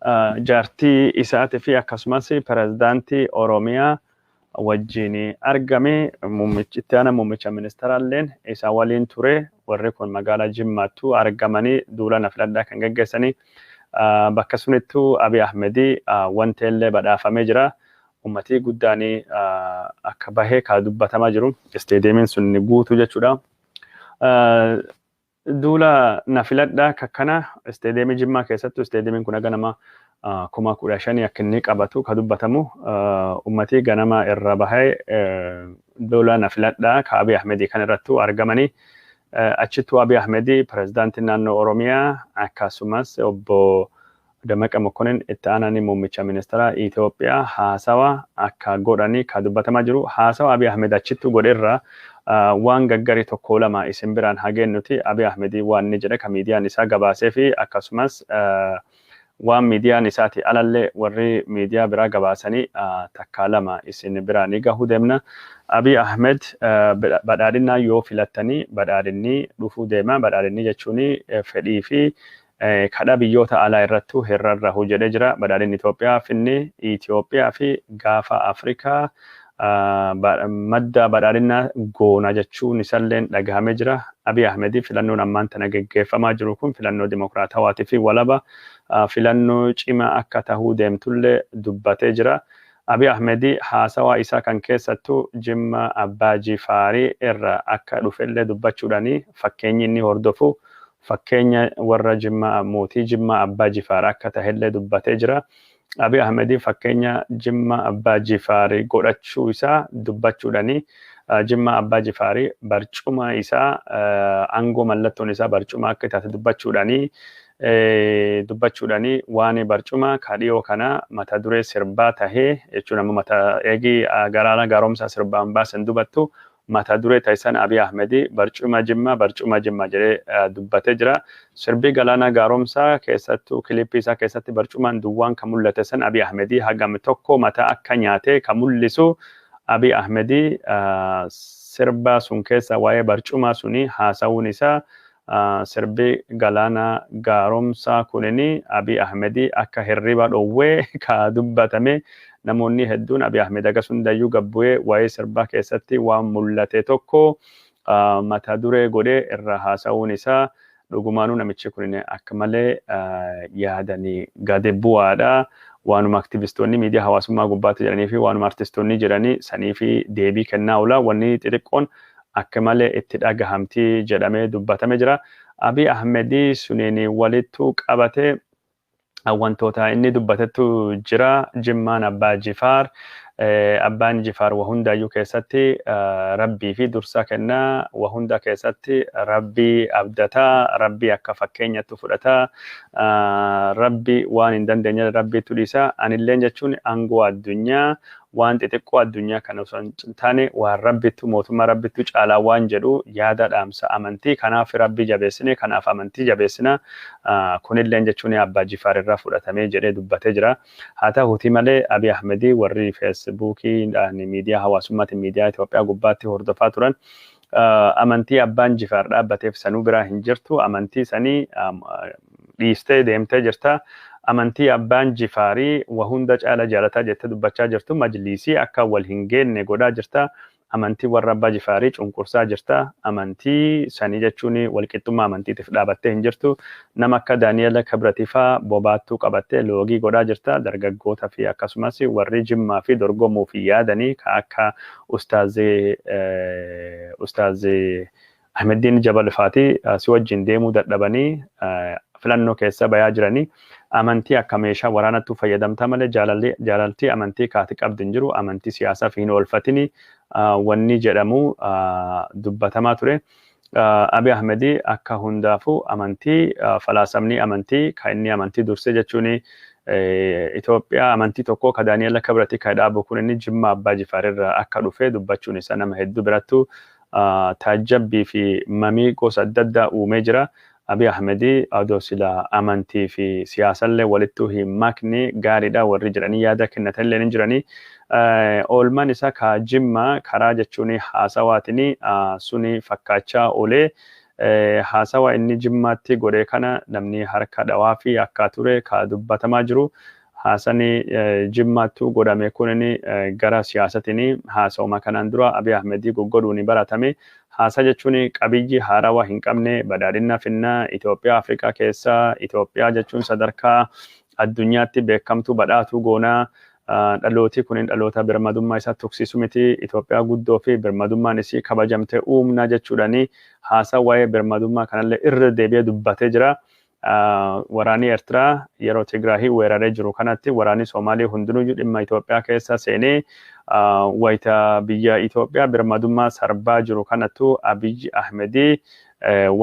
jaartii isaati fi akkasumas pirezidaantii Oromiyaa wajjin argame itti aanaa muummicha ministeeraalleen isa waliin ture warri kun magaalaa Jimmaattu argamanii duula filadhaa kan gaggeessanii bakka sunittuu Abiy Ahmed wanti illee badhaafamee jira. Uummatii guddaan akka bahee ka dubbatamaa jiru isteediyeemiin sun guutuu jechuudha. Duula filadhaa kakkana isteediyeemii Jimmaa keessattuu isteediyeemiin kun ganama 15,000 akka inni qabatu ka dubbatamu uummatii ganama irra bahee duula filadhaa ka Abiy Ahmed kan irrattu argamanii achittuu Abiy Ahmed pirezidaantii naannoo Oromiyaa akkasumas obbo Dammaqaa Mokkonen itti aanaa muummicha ministeera Itoophiyaa haasawa akka godhanii ka dubbatamaa jiru. Haasawa Abiy Ahmed achittuu godheerra waan gaggarii tokko lama isin biraan hageennuti. Abiy Ahmed waan inni jedhe ka miidiyaan isaa gabaasee fi akkasumas waan miidiyaan isaati alallee warri miidiyaa biraa gabaasanii takka lama isin biraan gahuu deemna. Abiy Ahmed badhaadhinaa yoo filattanii badhaadhinni dhufuu deema. Badhaadhinni jechuun fedhii fi kadha biyyoota alaa irrattu hirrarrahu jedhee jira. Badhaadhinni Itoophiyaa fi gaafa Afrikaa madda badhaadhinaa goona jechuun isalleen dhagahamee jira. Abiy Ahmed filannoon ammaan tana gaggeeffamaa jiru kun filannoo dimokiraatawaatii fi walaba filannoo cimaa akka tahuu deemtullee dubbatee jira. Abiy Ahmed haasawaa isaa kan keessattuu Jimma Abbaa Jifaarii irra akka dhufellee dubbachuudhaani fakkeenyi inni hordofu fakkeenya warra Jimma mootii Jimma Abbaa Jifaar akka tahellee dubbatee jira. Abiy Ahmed fakkeenya Jimma Abbaa Jifaarii godhachuu isaa dubbachuudhaani Jimma Abbaa Jifaarii barcuma isaa aangoo mallattoon isaa barcuma akka taate dubbachuudhaani waan barcuma kadhiyoo kana mata duree sirbaa tahee jechuun ammoo mata eegii garaana gaaromsaa sirbaan baasan dubattu mata duree ta'isan Abiy Ahmed barcuma Jimma jedhee dubbatee jira. Sirbi galaana gaaromsaa keessattuu kilipii isaa keessatti barcumaan duwwaan kan mul'ate san Abiy Ahmed hagam tokko mata akka nyaatee kan mul'isu Abiy Ahmed sirba sun keessa waa'ee barcuma suni haasawuun isaa sirbi galaana gaaromsaa kunini Abiy Ahmed akka hirriba dhowwee ka dubbatame. Namoonni hedduun Abiy Ahmed agarsuundayyuu gabbu'ee waa'ee sirbaa keessatti waan mul'ate tokko mata duree godhee irra haasawuun isaa dhugumaanuu namichi kun akka malee yaadanii gadi bu'aadha. Waanuma aktivistoonni miidiyaa hawaasummaa gubbaatti jedhanii fi waanuma artistoonni jedhanii sanii fi deebii kennaa oola. Wanni xixiqqoon akka malee itti dhagahamtii jedhamee dubbatame jira. Abiy Ahmed suniin walittu qabatee wantoota inni dubbatettu jira. Jimmaan Abbaa Jifaar Abbaan Jifaar wahundaayyuu keessatti rabbii fi dursa kennaa wahunda keessatti rabbii abdataa rabbii akka fakkeenyatti fudhataa rabbii waan hin dandeenye rabbiitu dhiisa. Anilleen jechuun aangoo addunyaa waan xixiqqoo addunyaa kana osoo hin taane waan rabbiitu mootummaa rabbiitu caalaa waan jedhu yaada dhaamsa amantii kanaaf rabbii jabeessine kanaaf amantii jabeessina kunilleen jechuun Abbaa Jifaar irraa fudhatamee jedhee dubbatee jira. Haa ta'uutii malee Abiy Ahmed warri feesbuukii miidiyaa hawaasummaatiin miidiyaa Itoophiyaa gubbaatti hordofaa turan amantii Abbaan Jifaar dhaabbateef sanuu biraa hin jirtu. Amantii sanii dhiistee deemtee jirta. Amantii Abbaan Jifaarii wahunda caala jaalataa jettee dubbachaa jirtu. Majlisii akka wal hin geenne godhaa jirta. Amantii warra Abbaa Jifaarii cunqursaa jirta. Amantii sanii jechuun walqixxummaa amantiitiif dhaabattee hin jirtu. Nama akka Daani'eel Kibratifaa bobaattuu qabattee loogii godhaa jirta. Dargaggoota fi akkasumas warri Jimmaa fi dorgomuu fi yaadanii akka Ustaazii Ahmeddiin Jabalfaatii si wajjin deemuu dadhabanii filannoo keessa bayaa jiranii. Amantii akka meeshaa waraanatti fayyadamtaa malee jaalaltii amantii kaati qabdu hin jiru. Amantii siyaasaaf hin oolfatini wanni jedhamu dubbatamaa ture. Abiy Ahmed akka hundaafuu amantii falaasamni amantii kan inni amantii dursee jechuun Itoophiyaa amantii tokko ka Daani'eel Kibratii ka dhaabu kun inni Jimma Abbaa Jifaar irraa akka dhufee dubbachuun isaa nama hedduu birattu taajjabbii fi mamii gosa adda addaa uumee jira. Abiy Ahmed adoo sila amantii fi siyaasallee walittuu hin makne gaariidha warri jedhanii yaada kennatanillee hin jiranii. Oolmaan isaa ka Jimma karaa jechuun haasawaatiin suni fakkaachaa oolee haasawa inni Jimmaatti godhe kana namni harka dhawaa fi akka ture ka dubbatamaa jiru. Haasani Jimmaattu godhame kunini gara siyaasatiin haasawuma kanaan dura Abiy Ahmed godhuun baratame. Haasa jechuun qabiyyi haarawaa hin qabne badhaadhina finnaa Itoophiyaa Afrikaa keessa Itoophiyaa jechuun sadarkaa addunyaatti beekamtu badhaatu goonaa. Dhalooti kunin dhaloota birmadummaa isaa tuksisu miti. Itoophiyaa guddoo fi birmadummaan isii kabajamte uumna jechuudhani haasa waa'ee birmadummaa kanallee irra deebi'ee dubbatee jira. Waraanii Eertiraa yeroo Tigraahii weeraree jiru kanatti waraanii Soomaalii hundinuu dhimma Itoophiyaa keessa seenee wayita biyya Itoophiyaa birmadummaa sarbaa jiru kanattu Abiy Ahmed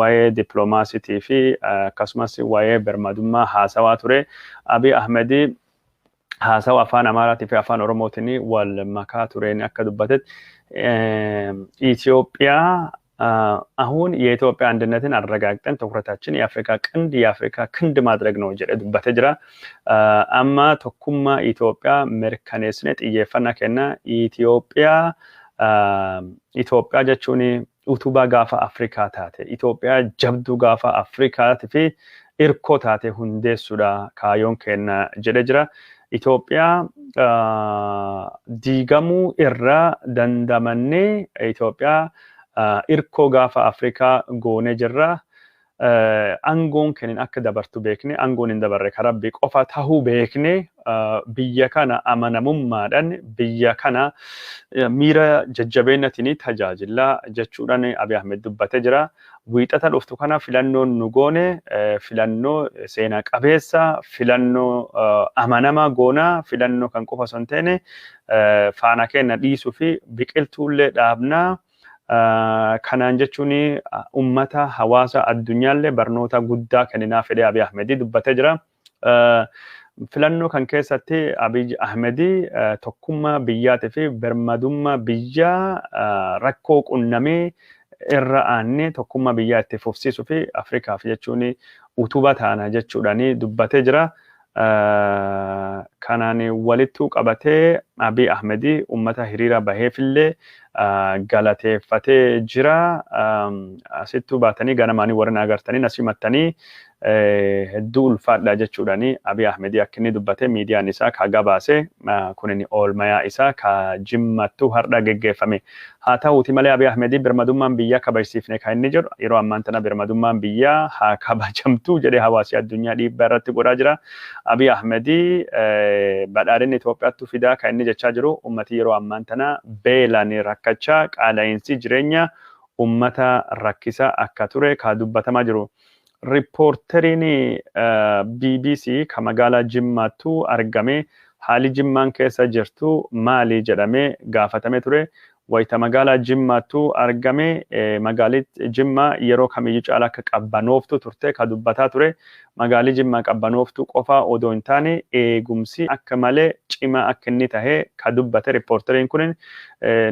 waa'ee dippiloomaasiitii fi akkasumas waa'ee birmadummaa haasawaa ture. Abiy Ahmed haasawa afaan Amaaraatii fi afaan Oromootiin wal makaa tureen akka dubbatetti ኢትዮጵያ አሁን የኢትዮጵያ አንድነትን አረጋግጠን ትኩረታችን የአፍሪካ ክንድ ማድረግ ነው ጀደበት ጅራ አማ ተኩማ ኢትዮጵያ መርከኔስነ ጥየፈና ከና ኢትዮጵያ ጀቹኒ ኡቱባ ጋፋ አፍሪካ ታቴ ኢትዮጵያ ጀብዱ ጋፋ አፍሪካ ትፊ ኢርኮ ታቴ ሁንዴሱዳ ካዮን ከና ጀደጅራ ኢትዮጵያ ዲጋሙ ኢራ ደንዳመኔ ኢትዮጵያ irko gafa Afrika goone jirra angoon kenin akka dabartu beekne angoon hin dabarre karabbi qofa tahuu beekne biyya kana amanamummaadhaan biyya kana miira jajjabeenatiin tajaajila jechuudhaan Abiy Ahmed dubbatee jira. Wiixata dhuftu kana filannoon nu goone filannoo seenaa qabeessa filannoo amanamaa goona filannoo kan qofa son ta'e faana kenna dhiisuu fi biqiltuullee dhaabnaa. Kanaan jechuun ummata hawaasa addunyaallee barnoota guddaa kenninaa fedhe Abiy Ahmed dubbatee jira. Filannoo kan keessatti Abiy Ahmed tokkummaa biyyaatii fi birmadummaa biyyaa rakkoo qunnamee irra aanee tokkummaa biyyaa itti fufsiisuu fi Afrikaaf jechuun utubaa taana jechuudhaan dubbatee jira. Kanaan walittuu qabatee Abiy Ahmed ummata hiriira baheefillee galateeffatee jira. Asittuu baatanii ganamaanii warreen agartanii nasimattanii hedduu ulfaadha jechuudhaan Abiy Ahmed akka inni dubbatee miidiyaan isaa ka gabaase kunin oolmayaa isaa ka Jimmattu har'a geggeeffame. Haa ta'uuti malee Abiy Ahmed birmadummaan biyyaa kabajsiifne kan inni jedhu yeroo ammaan tana birmadummaan biyyaa haa kabajamtu jedhee hawaasi addunyaa dhiibbaa irratti godhaa jira. Abiy Ahmed badhaadhinni Itoophiyaatti fidaa kan inni jechaa jiru ummati yeroo ammaan tana beelaan rakkachaa qaala'insi jireenya ummata rakkisaa akka ture ka dubbatamaa jiru. Riippoorteriin BBC ka magaalaa Jimmaattu argame haali Jimmaan keessa jirtu maali jedhamee gaafatame ture. Wayita magaalaa Jimmaattu argame magaalli Jimmaa yeroo kamiyyuu caalaa akka qabbanooftu turte ka dubbataa ture. Magaalli Jimmaa qabbanooftu qofa odoo hin taane eegumsi akka malee cimaa akka inni tahee ka dubbate riippoorteriin kun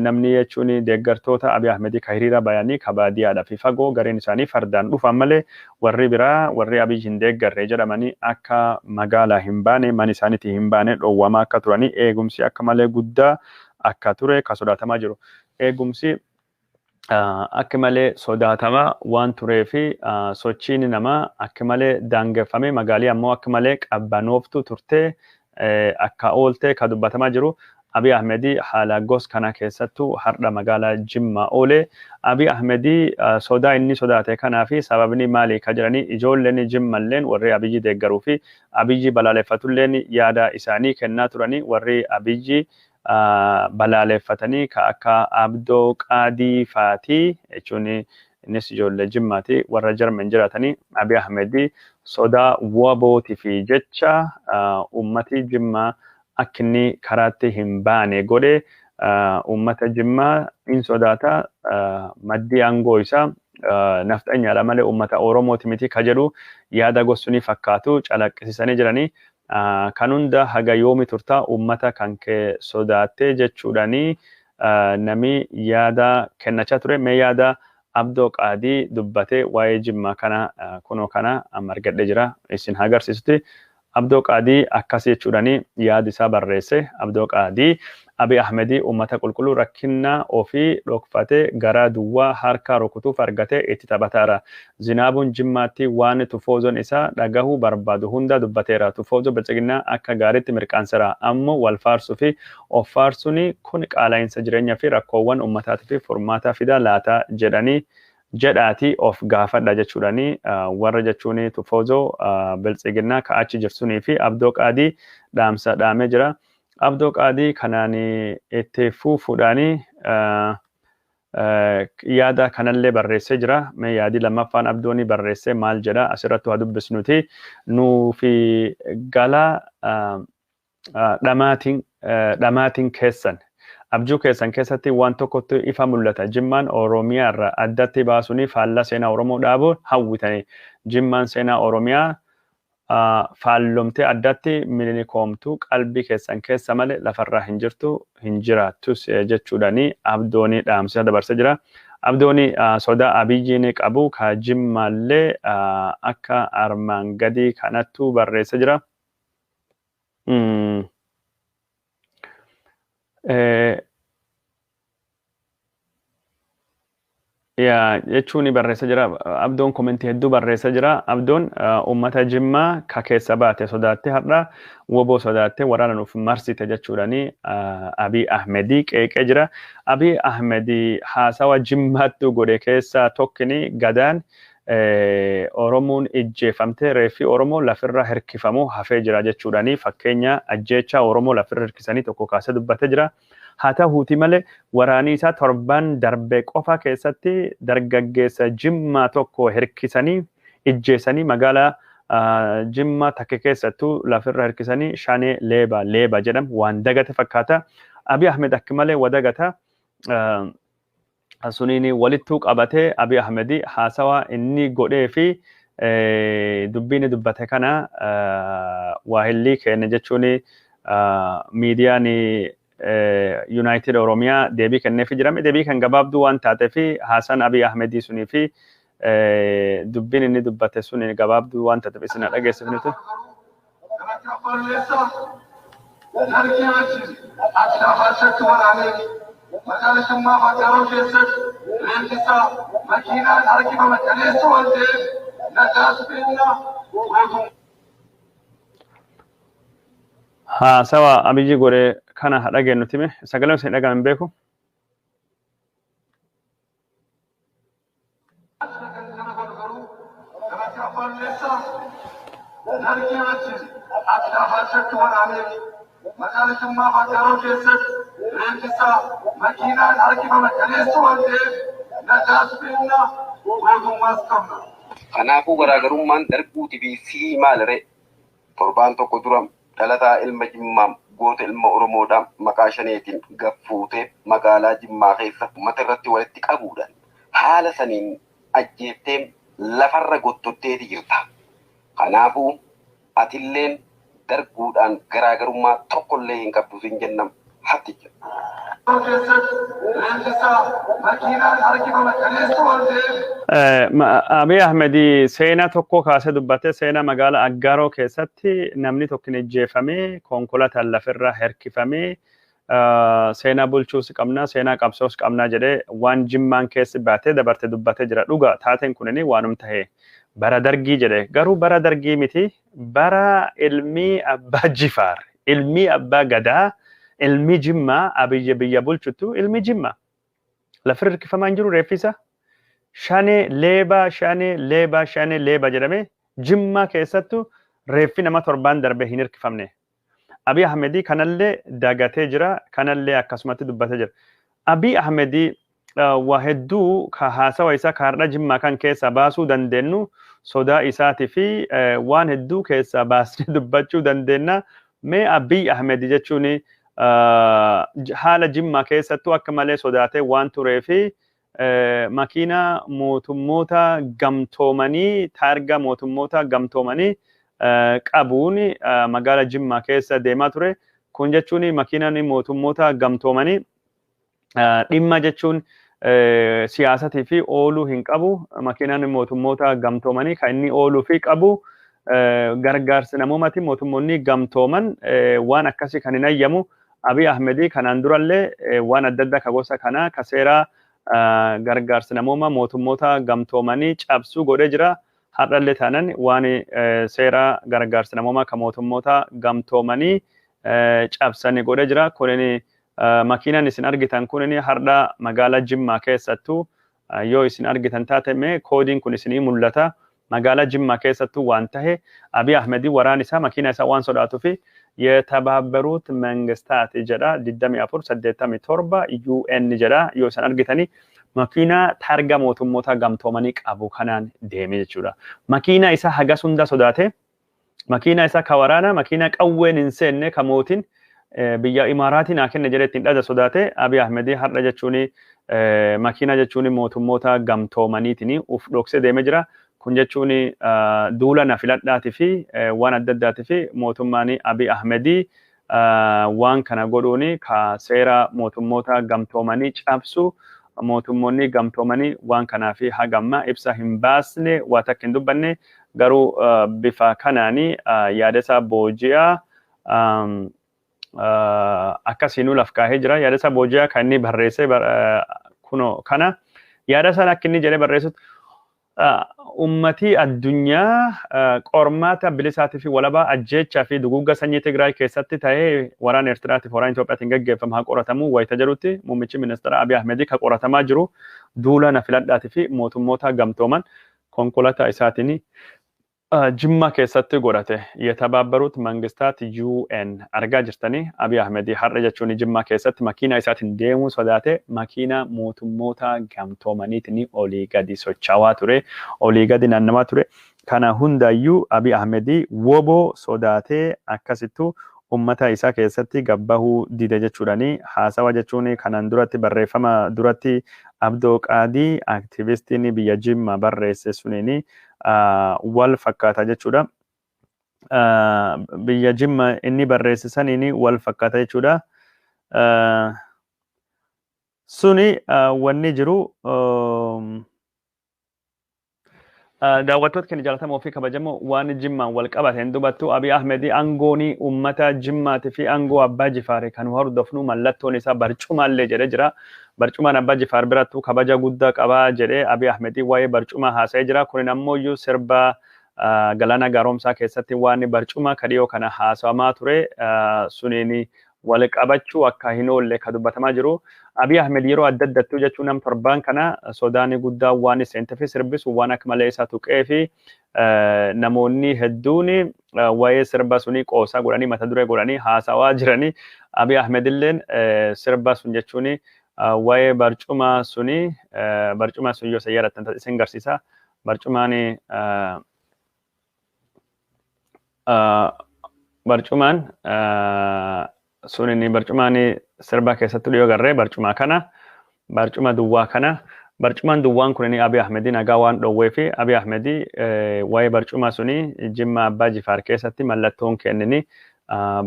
namni jechuun deeggartoota Abiy Ahmed ka hiriira bayanii ka baadiyyaadhaa fi fagoo gareen isaanii fardaan dhufan malee warri biraa warri Abiy hin deeggarre jedhamanii akka magaalaa hin baane mana isaaniitii hin baane dhoowwamaa akka turanii eegumsi akka malee guddaa akka ture ka sodaatamaa jiru. Eegumsi akka malee sodaatamaa waan tureefi sochiin namaa akka malee daangeffame magaalii ammoo akka malee qabbanooftu turte akka oolte ka dubbatamaa jiru. Abiy Ahmed haala gos kana keessattuu har'a magaalaa Jimmaa oole. Abiy Ahmed sodaa inni sodaate kanaafi sababni maali ka jedhanii ijoolleen Jimmalleen warri Abiy deeggaruu fi Abiy balaaleffatulleen yaada isaanii kennaa turanii warri Abiy balaaleffatanii ka akka Abdoo Qaadii faatii jechuun innis ijoollee Jimmaati warra Jarman jiraatanii Abiy Ahmed sodaa wabootii fi jecha ummati Jimmaa akka inni karaatti hin baane godhe ummata Jimmaa in sodaata maddii aangoo isaa nafxanyaadha malee ummata Oromooti miti ka jedhu yaada gosuunii fakkaatu calaqqisiisanii jiranii. Kan hunda haga yoomi turtaa ummata kan kee sodaattee jechuudhaanii nami yaada kennachaa ture. Mee yaada Abdoo Qaadii dubbatee waa'ee Jimmaa kana kunoo kana amma argadhee jira isin agarsiisutti. Abdoo Qaadii akkas jechuudhaanii yaada isaa barreesse. Abdoo Qaadii Abiy Ahmed ummata qulqulluu rakkina ofii dhokfatee gara duwwaa harka rukutuuf argatee itti taphataara. Zinaabuun Jimmaatti waan tufoozoon isaa dhagahuu barbaadu hunda dubbateera. Tufoozoo bilchiginaa akka gaariitti mirqaanseera. Ammoo wal faarsuu fi of faarsuun kun qaala'insa jireenyaa fi rakkoowwan ummataatii fi furmaata fida laata jedhaati of gaafadha jechuudhani warra jechuun tufoozoo bilchiginaa ka'achi jirsunii fi Abdoo Qaadii dhaamsa dhaamee jira. Abdoo Qaadii kanaan itti fuudhaanii yaada kanallee barreessee jira. Mee yaadii lammaffaan Abdooni barreessee maal jedha asirratti waa dubbisnuti. Nuufi gala dhamaatiin keessan abjuu keessan keessatti waan tokkotti ifa mul'ata. Jimmaan Oromiyaa irraa addatti baasuun faallaa seenaa Oromoo dhaabuun hawwitanii. Jimmaan seenaa Oromiyaa faallomtee addatti milikoomtu qalbii keessan keessa malee lafarraa hin jirtu hin jiraattus jechuudhani Abdooni dhaamsa dabarsee jira. Abdooni sodaa Abiyyiin qabu ka Jimmaallee akka armaan gadii kanattu barreessee jira. Jechuun barreessa jira. Abdoon komentii hedduu barreessa jira. Abdoon ummata Jimmaa ka keessa baate sodaatte har'a woboo sodaatte waraana nuuf marsite jechuudhani Abiy Ahmed qeeqee jira. Abiy Ahmed haasawa Jimmaatti godhe keessa tokkini gadaan Oromoon ijjeefamtee reeffi Oromoo lafirra hirkifamu hafee jira jechuudhani fakkeenya ajjeechaa Oromoo lafirra hirkisanii tokko kaasee dubbatee jira. Haa ta'uuti malee waraanii isaa torban darbee qofa keessatti dargaggeessa Jimmaa tokko hirkisanii ijjeessanii magaalaa Jimmaa takka keessattuu lafirra hirkisanii shanee leeba jedhamu waan dagate fakkaata. Abiy Ahmed akka malee wadagata. Suniin walittuu qabatee Abiy Ahmed haasawaa inni godhee fi dubbiin dubbate kana waahillii keenya jechuun miidiyaan United Oromiyaa deebii kenneefi jirame. Deebii kan gabaabduu waan taatee fi haasaan Abiy Ahmed sunii fi dubbiin inni dubbate sun gabaabduu waan taateef isin dhageessifnitu. Haasawa Abiyyi godhe kana dhageennuti mee sagaleen isin dhagahan beeku. Kanaafuu garaagarummaan darbuutii fi maaliree torbaan tokko dura dhalataa ilma Jimmaa goota ilma Oromoodhaan maqaa shaneetiin gaffuutee magaalaa Jimmaa keessatti uummata irratti walitti qabuudhaan haala saniin ajjeeftee lafarra gottotteeti jirta. Kanaafuu atilleen darbuudhaan garaagarummaa tokkollee hin qabdu sin jennam hatticha. Abiy Ahmed seenaa tokko kaasee dubbate. Seenaa magaalaa Aggaaroo keessatti namni tokko ijjeefamee konkolaataan lafirra hirkifamee seenaa bulchuus qabna seenaa qabsoos qabna jedhee waan Jimmaan keessi baatee dabarte dubbatee jira. Dhugaa taateen kunini waanum tahee bara dargii jedhe garuu bara dargii miti bara ilmi abbaa Jifaar ilmi abbaa Gadaa ilmi Jimmaa Abiyyi biyya bulchutu ilmi Jimmaa lafirra hirkifamaa hin jiru reeffisa. Shanee leeba jedhame Jimmaa keessattu reeffi nama torbaan darbe hin hirkifamne. Abiy Ahmed kanallee dagatee jira. Kanallee akkasumatti dubbatee jira. Abiy Ahmed waa hedduu ka haasawa isaa kaardha Jimmaa kan keessa baasuu dandeenyu sodaa isaatii fi waan hedduu keessa baasnee dubbachuu dandeenya. Mee Abiy Ahmed jechuun haala Jimmaa keessattuu akka malee sodaatee waan turee fi makiina mootummoota gamtoomanii taarga mootummoota gamtoomanii qabuun magaalaa Jimmaa keessa deemaa ture. Kun jechuun makiinaan mootummoota gamtoomanii dhimma jechuun siyaasatii fi ooluu hin qabu. Makiinaan mootummoota gamtoomanii kan inni ooluu fi qabu gargaarsi namoomati mootummoonni gamtooman waan akkasii kan hin ayyamu Abiy Ahmed kanaan durallee waan adda addaa ka gosa kana ka seera gargaarsa namoomaa mootummoota gamtoomanii cabsuu godhee jira. Har'allee taanan waan seera gargaarsa namoomaa ka mootummoota gamtoomanii cabsanii godhee jira. Kunin makiinaan isin argitan kunin har'a magaalaa Jimmaa keessattuu yoo isin argitan taate mee koodiin kun isinii mul'ata. Magaalaa Jimmaa keessattuu waan tahe Abiy Ahmed waraan isaa makiina isaa waan sodaatu fi የተባበሩት መንግስታት ጀዳ 2487 UN ጀዳ yoo isin argitanii makiina targa mootummoota gamtoomanii qabu kanaan deemee jechuudha. Makiina isa hagas hunda sodaate makiina isa ka waraana makiina qawween hin seenne ka mootiin biyya Imaaraatiin akenne jedhe ittiin dhaja sodaate Abiy Ahmed har'a jechuun makiina jechuun mootummoota gamtoomaniitiin uf dhoksee deemee jira. Kun jechuun duula na filadhaatii fi waan adda addaatii fi mootummaan Abiy Ahmed waan kana godhuuni ka seera mootummoota gamtoomanii cabsu mootummoonni gamtoomanii waan kanaa fi hagamma ibsa hin baasne waa takka hin dubbanne garuu bifa kanaanii yaada isaa booji'aa akkasiinuu laf kaahee jira. Yaada isaa booji'aa kan inni barreesse kunoo kana yaada isaa akka inni jedhee barreessutti ummatii addunyaa qormaata bilisaatii fi walabaa ajjeechaa fi duguugga sanyii Tigraay keessatti ta'ee waraana Eertiraatiif waraana Itoophiyaatiin gaggeeffamu haa qoratamu wayita jedhutti muummichi ministeera Abiy Ahmed ka qoratamaa jiru duula na filadhaatii fi mootummoota gamtooman konkolaataa isaatiin Jimmaa keessatti godhate የተባበሩት መንግስታት UN argaa jirtanii Abiy Ahmed har'a jechuun Jimmaa keessatti makiina isaatiin deemuu sodaate makiina mootummoota gamtoomaniitiin olii gadi socho'aa ture olii gadi naannamaa ture. Kana hundayyuu Abiy Ahmed woboo sodaatee akkasittuu ummata isaa keessatti gabbahuu dide jechuudhani haasawa jechuun kanaan duratti barreeffama duratti Abdoo Qaadii aktivistiin biyya Jimmaa barreesse suniini wal fakkaata jechuudha. Biyya Jimmaa inni barreesse saniini wal fakkaata jechuudha. Suni wanni jiru daawwattoota keenya jaallatamoo fi kabajamoo waan Jimmaan wal qabateen dubattuu Abiy Ahmed aangoonii ummata Jimmaatii fi aangoo Abbaa Jifaar kan hordofnu mallattoon isaa barcumaallee jedhee jira. Barcumaan Abbaa Jifaar birattuu kabaja guddaa qabaa jedhee Abiy Ahmed waa'ee barcumaa haasa'ee jira. Kun ammoo iyyuu sirba galaana gaaromsaa keessatti waan barcumaa kadhiyoo kana haasawamaa ture suniin wal qabachuu akka hin oolle ka dubbatamaa jiru. Abiy Ahmed yeroo adda addattuu jechuun nam torbaan kana sodaanii guddaa waan seente fi sirbisu waan akka malee isaa tuqee fi namoonni hedduun waa'ee sirba sunii qoosaa godhanii mata duree godhanii haasawaa jiranii. Abiy Ahmed illeen sirba sun jechuun waa'ee barcumaa sunii barcumaa sun yoo sayyaadhattan isin garsiisa. Barcumaan sunin barcumaan sirba keessatti dhiyoo garree barcuma kana barcuma duwwaa kana barcumaan duwwaan kun Abiy Ahmed nagaa waan dhowwee fi Abiy Ahmed waa'ee barcuma suni Jimmaa Abbaa Jifaar keessatti mallattoon kennini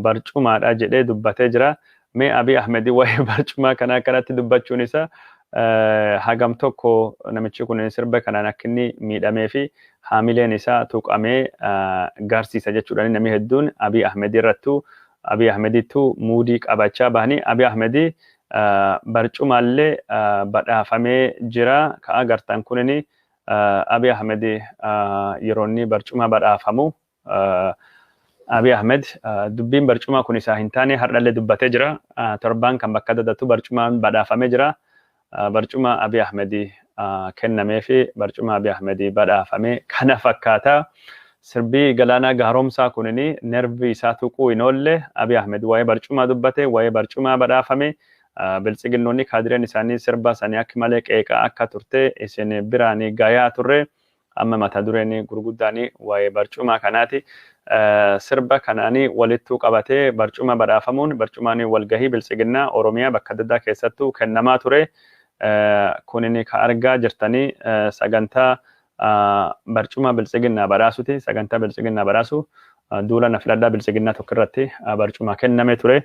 barcumaadha jedhee dubbatee jira. Mee Abiy Ahmed waa'ee barcuma kana akkanatti dubbachuun isaa hagam tokko namichi kun sirba kanaan akka inni miidhamee fi haamileen isaa tuqamee garsiisa jechuudha. Namni hedduun Abiy Ahmed irrattuu Abiy Ahmedittu muudii qabachaa bahanii Abiy Ahmed barcumaallee badhaafamee jira. Ka agartan kunini Abiy Ahmed yeroo inni barcuma badhaafamu Abiy Ahmed dubbiin barcuma kun isaa hin taane har'allee dubbatee jira. Torbaan kan bakka daddatu barcumaan badhaafamee jira. Barcuma Abiy Ahmed kennamee fi barcuma Abiy Ahmed badhaafamee kana fakkaata. Sirbii galaana gaaromsaa kunini nervi isaa tuquu hin oolle Abiy Ahmed waa'ee barcumaa dubbate waa'ee barcumaa badhaafame biltsiginnoonni kaadireen isaanii sirba sanii akka malee qeeqaa akka turte isin biraanii gayaa turre amma mata dureen gurguddaanii waa'ee barcumaa kanaati. Sirba kanaanii walittuu qabatee barcuma badhaafamuun barcumaan walgahii biltsiginnaa Oromiyaa bakka adda addaa keessattuu kennamaa ture. Kunini ka argaa jirtanii sagantaa barcuma biltsiginnaa badhaasuti. Sagantaa biltsiginnaa badhaasu duula na filadhaa biltsiginnaa tokko irratti barcuma kenname ture.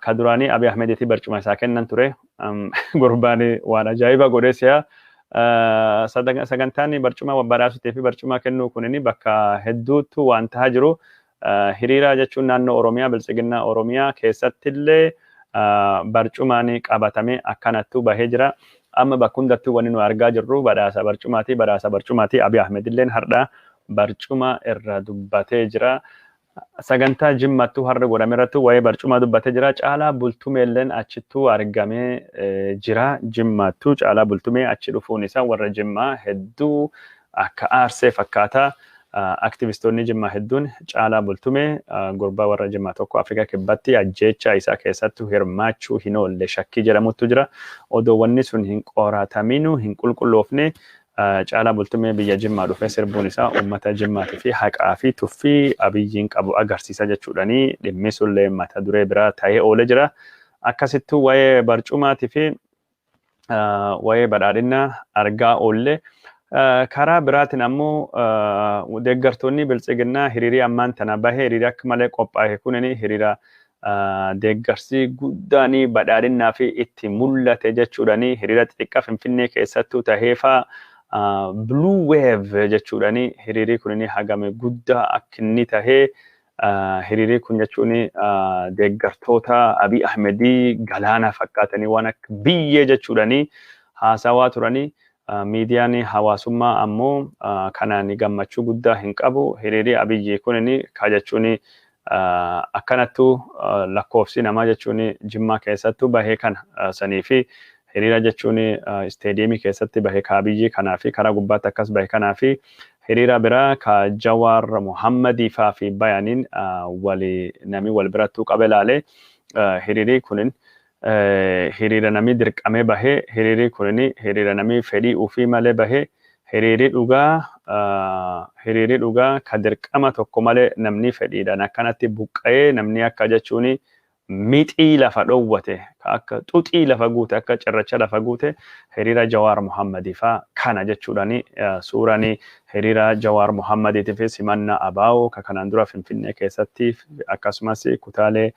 Ka duraanii Abiy Ahmeditti barcuma isaa kennan ture. Gurbaan waan ajaa'iba godheessiyaa. Sagantaan barcuma badhaasutii fi barcuma kennuu kunini bakka hedduutu waan tahaa jiru. Hiriira jechuun naannoo Oromiyaa biltsiginnaa Oromiyaa keessattillee barcumaanii qabatamee akkanattuu bahee jira. Amma bakka hundattuu wanni nu argaa jirru badhaasa barcumaati. Abiy Ahmed illeen har'a barcuma irra dubbatee jira. Sagantaa jimmattuu har'a godhame irratti waa'ee barcuma dubbatee jira. Caalaa bultumee illeen achittuu argamee jira. Jimmattuu caalaa bultumee achi dhufuun isaa warra jimmaa hedduu akka aarsee fakkaata. Aktivistoonni jimmaa hedduun caalaa bultumee gurbaa warra jimmaa tokko Afrikaa kibbatti ajjeechaa isaa keessattuu hirmaachuu hin oolle shakkii jedhamutu jira. Odoowwanni sun hin qorataminuu hin qulqulloofne caalaa bultumee biyya jimmaa dhufee sirbuun isaa uummata jimmaatii fi haqaa fi tuffii abiyyiin qabu agarsiisa jechuudhani dhimmi sullee mata duree biraa ta'ee oolee jira. Akkasittuu waa'ee barcumaatii fi waa'ee badhaadhinaa argaa oolle. Karaa biraatiin ammoo deeggartoonni biltsiginnaa hiriirii ammaan tana bahee hiriirii akka malee qophaa'e kunini hiriira deeggarsi guddaanii badhaadhinnaa fi itti mul'ate jechuudhani hiriira xixiqqaa Finfinnee keessattuu taheefaa blue wave jechuudhani hiriirii kunini hagame guddaa akka inni tahee hiriirii kun jechuun deeggartoota Abiy Ahmedii galaana fakkaatanii waan akka biyyee jechuudhani haasawaa turanii. Miidiyaan hawaasummaa ammoo kanaan gammachuu guddaa hin qabu. Hiriirii Abiyyi kunini jechuun akkanattuu lakkoofsi namaa jechuun jimmaa keessattuu bahee kana sanii fi hiriira jechuun isteediyeemii keessatti bahee Abiyyi kanaa fi karaa gubbaatti akkas bahee kanaa fi hiriira biraa ka Jawaar Muhammadii faa fi bayaniin namni wal birattuu qabe ilaalee hiriirii kunin hiriira namni dirqamee bahee hiriirii kunini hiriira namni fedhii ofii malee bahee hiriirii dhugaa ka dirqama tokko malee namni fedhiidhaan akkanatti buqqa'ee namni akka jechuun mixii lafa dhoowwate akka xuxii lafa guute akka cirracha lafa guute hiriira Jawaar Muhammadii faa kana jechuudhani suuraan hiriira Jawaar Muhammadiitii fi simannaa abaa'oo ka kanaan dura Finfinnee keessatti akkasumas kutaalee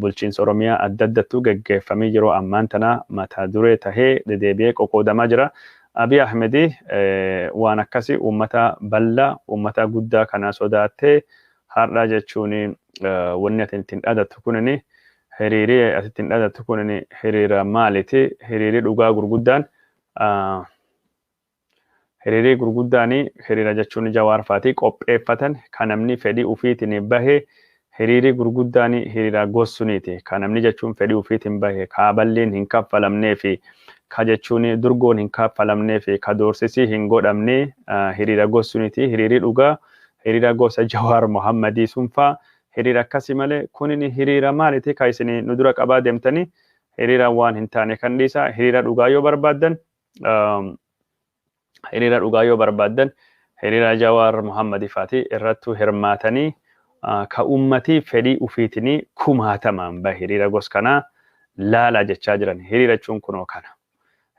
bulchiinsa Oromiyaa adda addattuu gaggeeffamee yeroo ammaan tana mata duree tahee dedeebi'ee qoqqoodamaa jira. Abiy Ahmed waan akkasii uummata bal'aa uummata guddaa kana sodaattee har'a jechuun wanni ati ittiin dhadattu kunini hiriirii ati ittiin dhadattu kunini hiriira maaliiti? Hiriirii dhugaa gurguddaan hiriira jechuun Jawaar faatii qopheeffatan kan namni fedhii ofiitiin bahee hiriirii gurguddaan hiriira gossuniiti. Kan namni jechuun fedhii ofiitiin bahee kaaballiin hin kaffalamnee fi ka jechuun durgoon hin kaffalamnee fi ka doorsisii hin godhamne hiriira gossuniiti. Hiriirii dhugaa hiriira gosa Jawaar Muhammadii sunfaa hiriira akkasii malee kunin hiriira maaliiti? Ka isin nu dura qabaa deemtanii hiriira waan hin taane kan dhiisa. Hiriira dhugaa yoo barbaaddan hiriira Jawaar Muhammadii faatii irrattuu hirmaatanii ka ummatii fedhii ofiitiin kumaatamaan bahe hiriira gos kanaa laala jechaa jiran. Hiriira jechuun kunoo kana.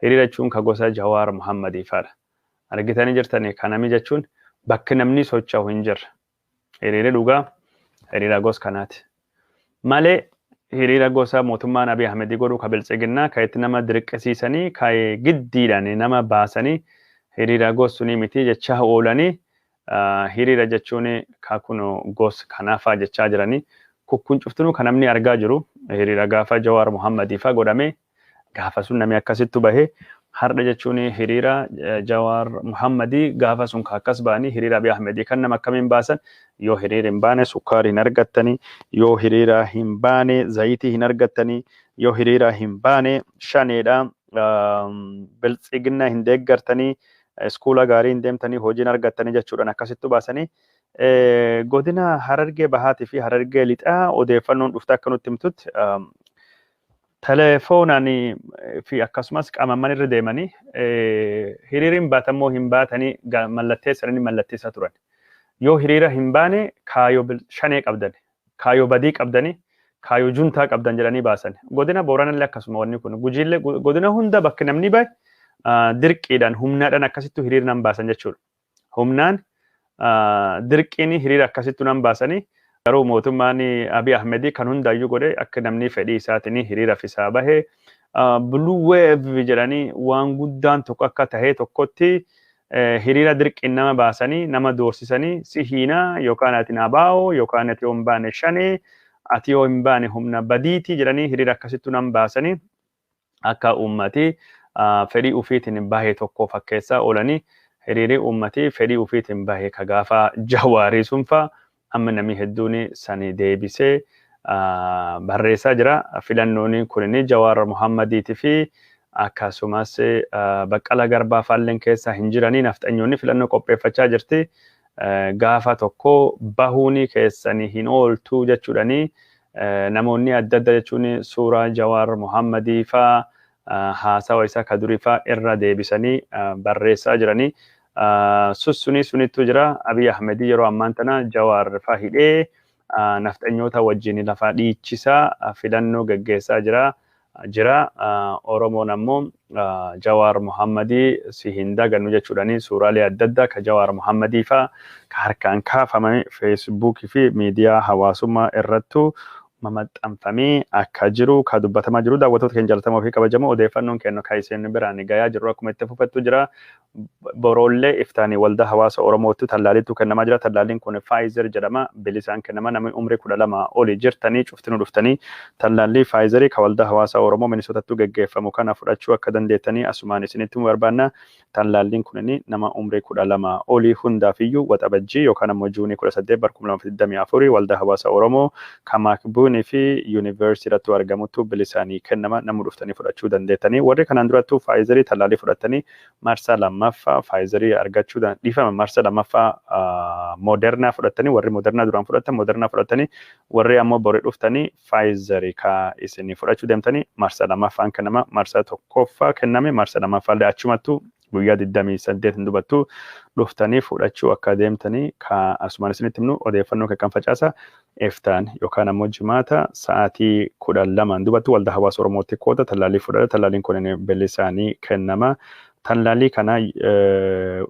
Hiriira jechuun ka gosa Jawaar Muhammadii faadha. Argitanii jirtanii kanami jechuun bakki namni socho'u hin jirre. Hiriira dhugaa hiriira gos kanaati. Malee hiriira gosa mootummaan Abiy Ahmed godhu ka biltsiginnaa ka itti nama dirqisiisanii ka giddiidhaan nama baasanii hiriira gosunii miti jechaa oolanii hiriira jechuun ka kuno gos kanaafaa jechaa jiranii kun cuftunuu kan namni argaa jiru hiriira gaafa Jawaar Muhammadii faa godhame gaafa sun namni akkasittu bahee har'a jechuun hiriira Jawaar Muhammadii gaafa sun akkas ba'anii hiriira Abiy Ahmedii kan nama akkamiin baasan yoo hiriira hin baane sukkaari hin argattanii yoo hiriira hin baane zayitii hin argattanii yoo hiriira hin baane shaneedha biltsiginnaa hin deeggartanii iskuula gaarii hin deemtanii hojiin argattanii jechuudhaan akkasittu baasanii godina Harargee Bahaatii fi Harargee Lixaa odeeffannoon dhufte akka nutti himtutti telefoonaan fi akkasumas qaamamman irra deemanii hiriiriin baatammoo hin baatanii mallatteessanii mallatteessaa turan. Yoo hiriira hin baane kaayoo shanee qabdan, kaayoo badii qabdanii, kaayoo juntaa qabdan jedhanii baasan. Godina Booranallee akkasuma wanni kun gujiillee godina hunda bakki namni bahe dirqiidhaan humnaadhaan akkasittu hiriira nan baasan jechuudha. Humnaan dirqiin hiriira akkasittu nan baasanii garuu mootummaan Abiy Ahmedii kan hundaayyuu godhe akka namni fedhii isaatiin hiriira fisaa bahee blue wave jedhanii waan guddaan tokko akka tahee tokkotti hiriira dirqiin nama baasanii nama doorsisanii si hiinaa yookaan ati nabaa'oo yookaan ati hin baane shanee ati yoo hin baane humna badiitii jedhanii hiriira akkasittu nan baasanii akka uummati fedhii ufiitiin bahee tokko fakkeessaa oolanii hiriirri uummati fedhii ufiitiin bahee ka gaafa Jawaarii sunfaa amma namni hedduun sani deebisee barreessaa jira. Filannoon kunini Jawaar Muhammadiitii fi akkasumas Baqqalaa Garbaa faalleen keessa hin jiranii nafxanyoonni filannoo qopheeffachaa jirti. Gaafa tokko bahuuni keessanii hin ooltu jechuudhani namoonni adda adda jechuun suuraa Jawaar Muhammadii faa haasawa isaa ka durii faa irra deebisanii barreessaa jiranii. Sunittu jira. Abiy Ahmed yeroo ammaan tana Jawaar faa hidhee nafxanyoota wajjin lafaa dhiichisaa filannoo gaggeessaa jira. Oromoon ammoo Jawaar Muhammadii si hin dagannu jechuudhani suuraalee adda addaa ka Jawaar Muhammadii faa ka harkaan kaafamame Facebook fi miidiyaa hawaasummaa irrattu maxxanfamee akka jiru ka dubbatamaa jiru. Daawwattoota keenya jaallatamoo fi kabajamoo odeeffannoon kennu ka isin biraan gayaa jiru akkuma itti fufettu jira. Boroollee iftaanii waldaa hawaasa Oromootti tallaaliitu kennamaa jira. Tallaalliin kun Pfizer jedhama. Bilisaan kennama. Namni umrii 12 olii jirtanii cuftinu dhuftanii tallaallii Pfizerii ka waldaa hawaasa Oromoo Minisootattu gaggeeffamu kana fudhachuu akka dandeettanii asumaan isinitti barbaanna. Tallaalliin kunini nama umrii 12 olii hundaafiyyuu waxabajjii yookaan ammoo Juunii 18 2024 waldaa hawaasa Oromoo Kamaakbuunii fi Yuunivarsiitiitti argamutti bilisaanii kennama. Namni dhuftanii fudhachuu dandeettanii. Warri kanaan durattuu Pfizerii tallaallii fudhatanii marsaa lammaffaa Pfizerii argachuu dhiifama marsaa lammaffaa Moderna fudhatanii warri Moderna duraan fudhatan Moderna fudhatanii warri ammoo borii dhuftanii Pfizerii ka isinii fudhachuu deemtanii marsaa lammaffaan kennama. Marsaa tokkoffaa kenname marsaa lammaffaallee achumattu guyyaa 28 dubattu dhuftanii fudhachuu akka deemtanii ka asumaan isinitti himnu odeeffannoo kan facaasa iftaan yookaan ammoo jimaata sa'aatii 12 dubattu waldaa hawaasa Oromootti koota tallaallii fudhata. Tallaalliin kun bilisaanii kennama. Tallaalii kana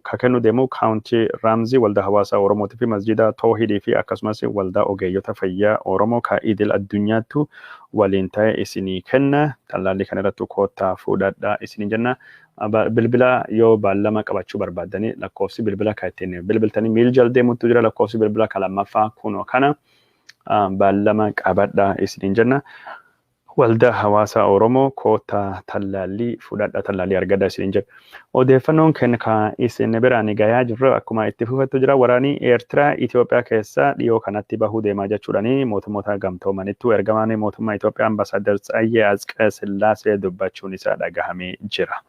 ka kennu deemu kaawuntii Raamzii waldaa hawaasa Oromootii fi masjida Toohidii fi akkasumas waldaa ogeeyyota fayyaa Oromoo ka idil addunyaattu waliin ta'e isinii kenna. Tallaalii kana irratti koottaa fudhadhaa isinii jenna. Bilbila yoo baallama qabachuu barbaadanii lakkoofsi bilbila ka ittiin bilbiltanii miil jal deemutu jira. Lakkoofsi bilbila ka lammaffaa kunoo kana baallama qabadhaa isiniin jenna. Waldaa hawaasa Oromoo koota tallaallii fudhadha tallaallii argadha isiniin jedha. Odeeffannoon kenna ka isin biraan gayaa jirru akkuma itti fufettu jira. Waraanii Eertiraa Itoophiyaa keessa dhiyoo kanatti bahuu deemaa jechuudhani mootummoota gamtoomanittu ergamaan mootummaa Itoophiyaa Ambaasaadar Tsaayee Asqasillaasee dubbachuun isaa dhagahamee jira.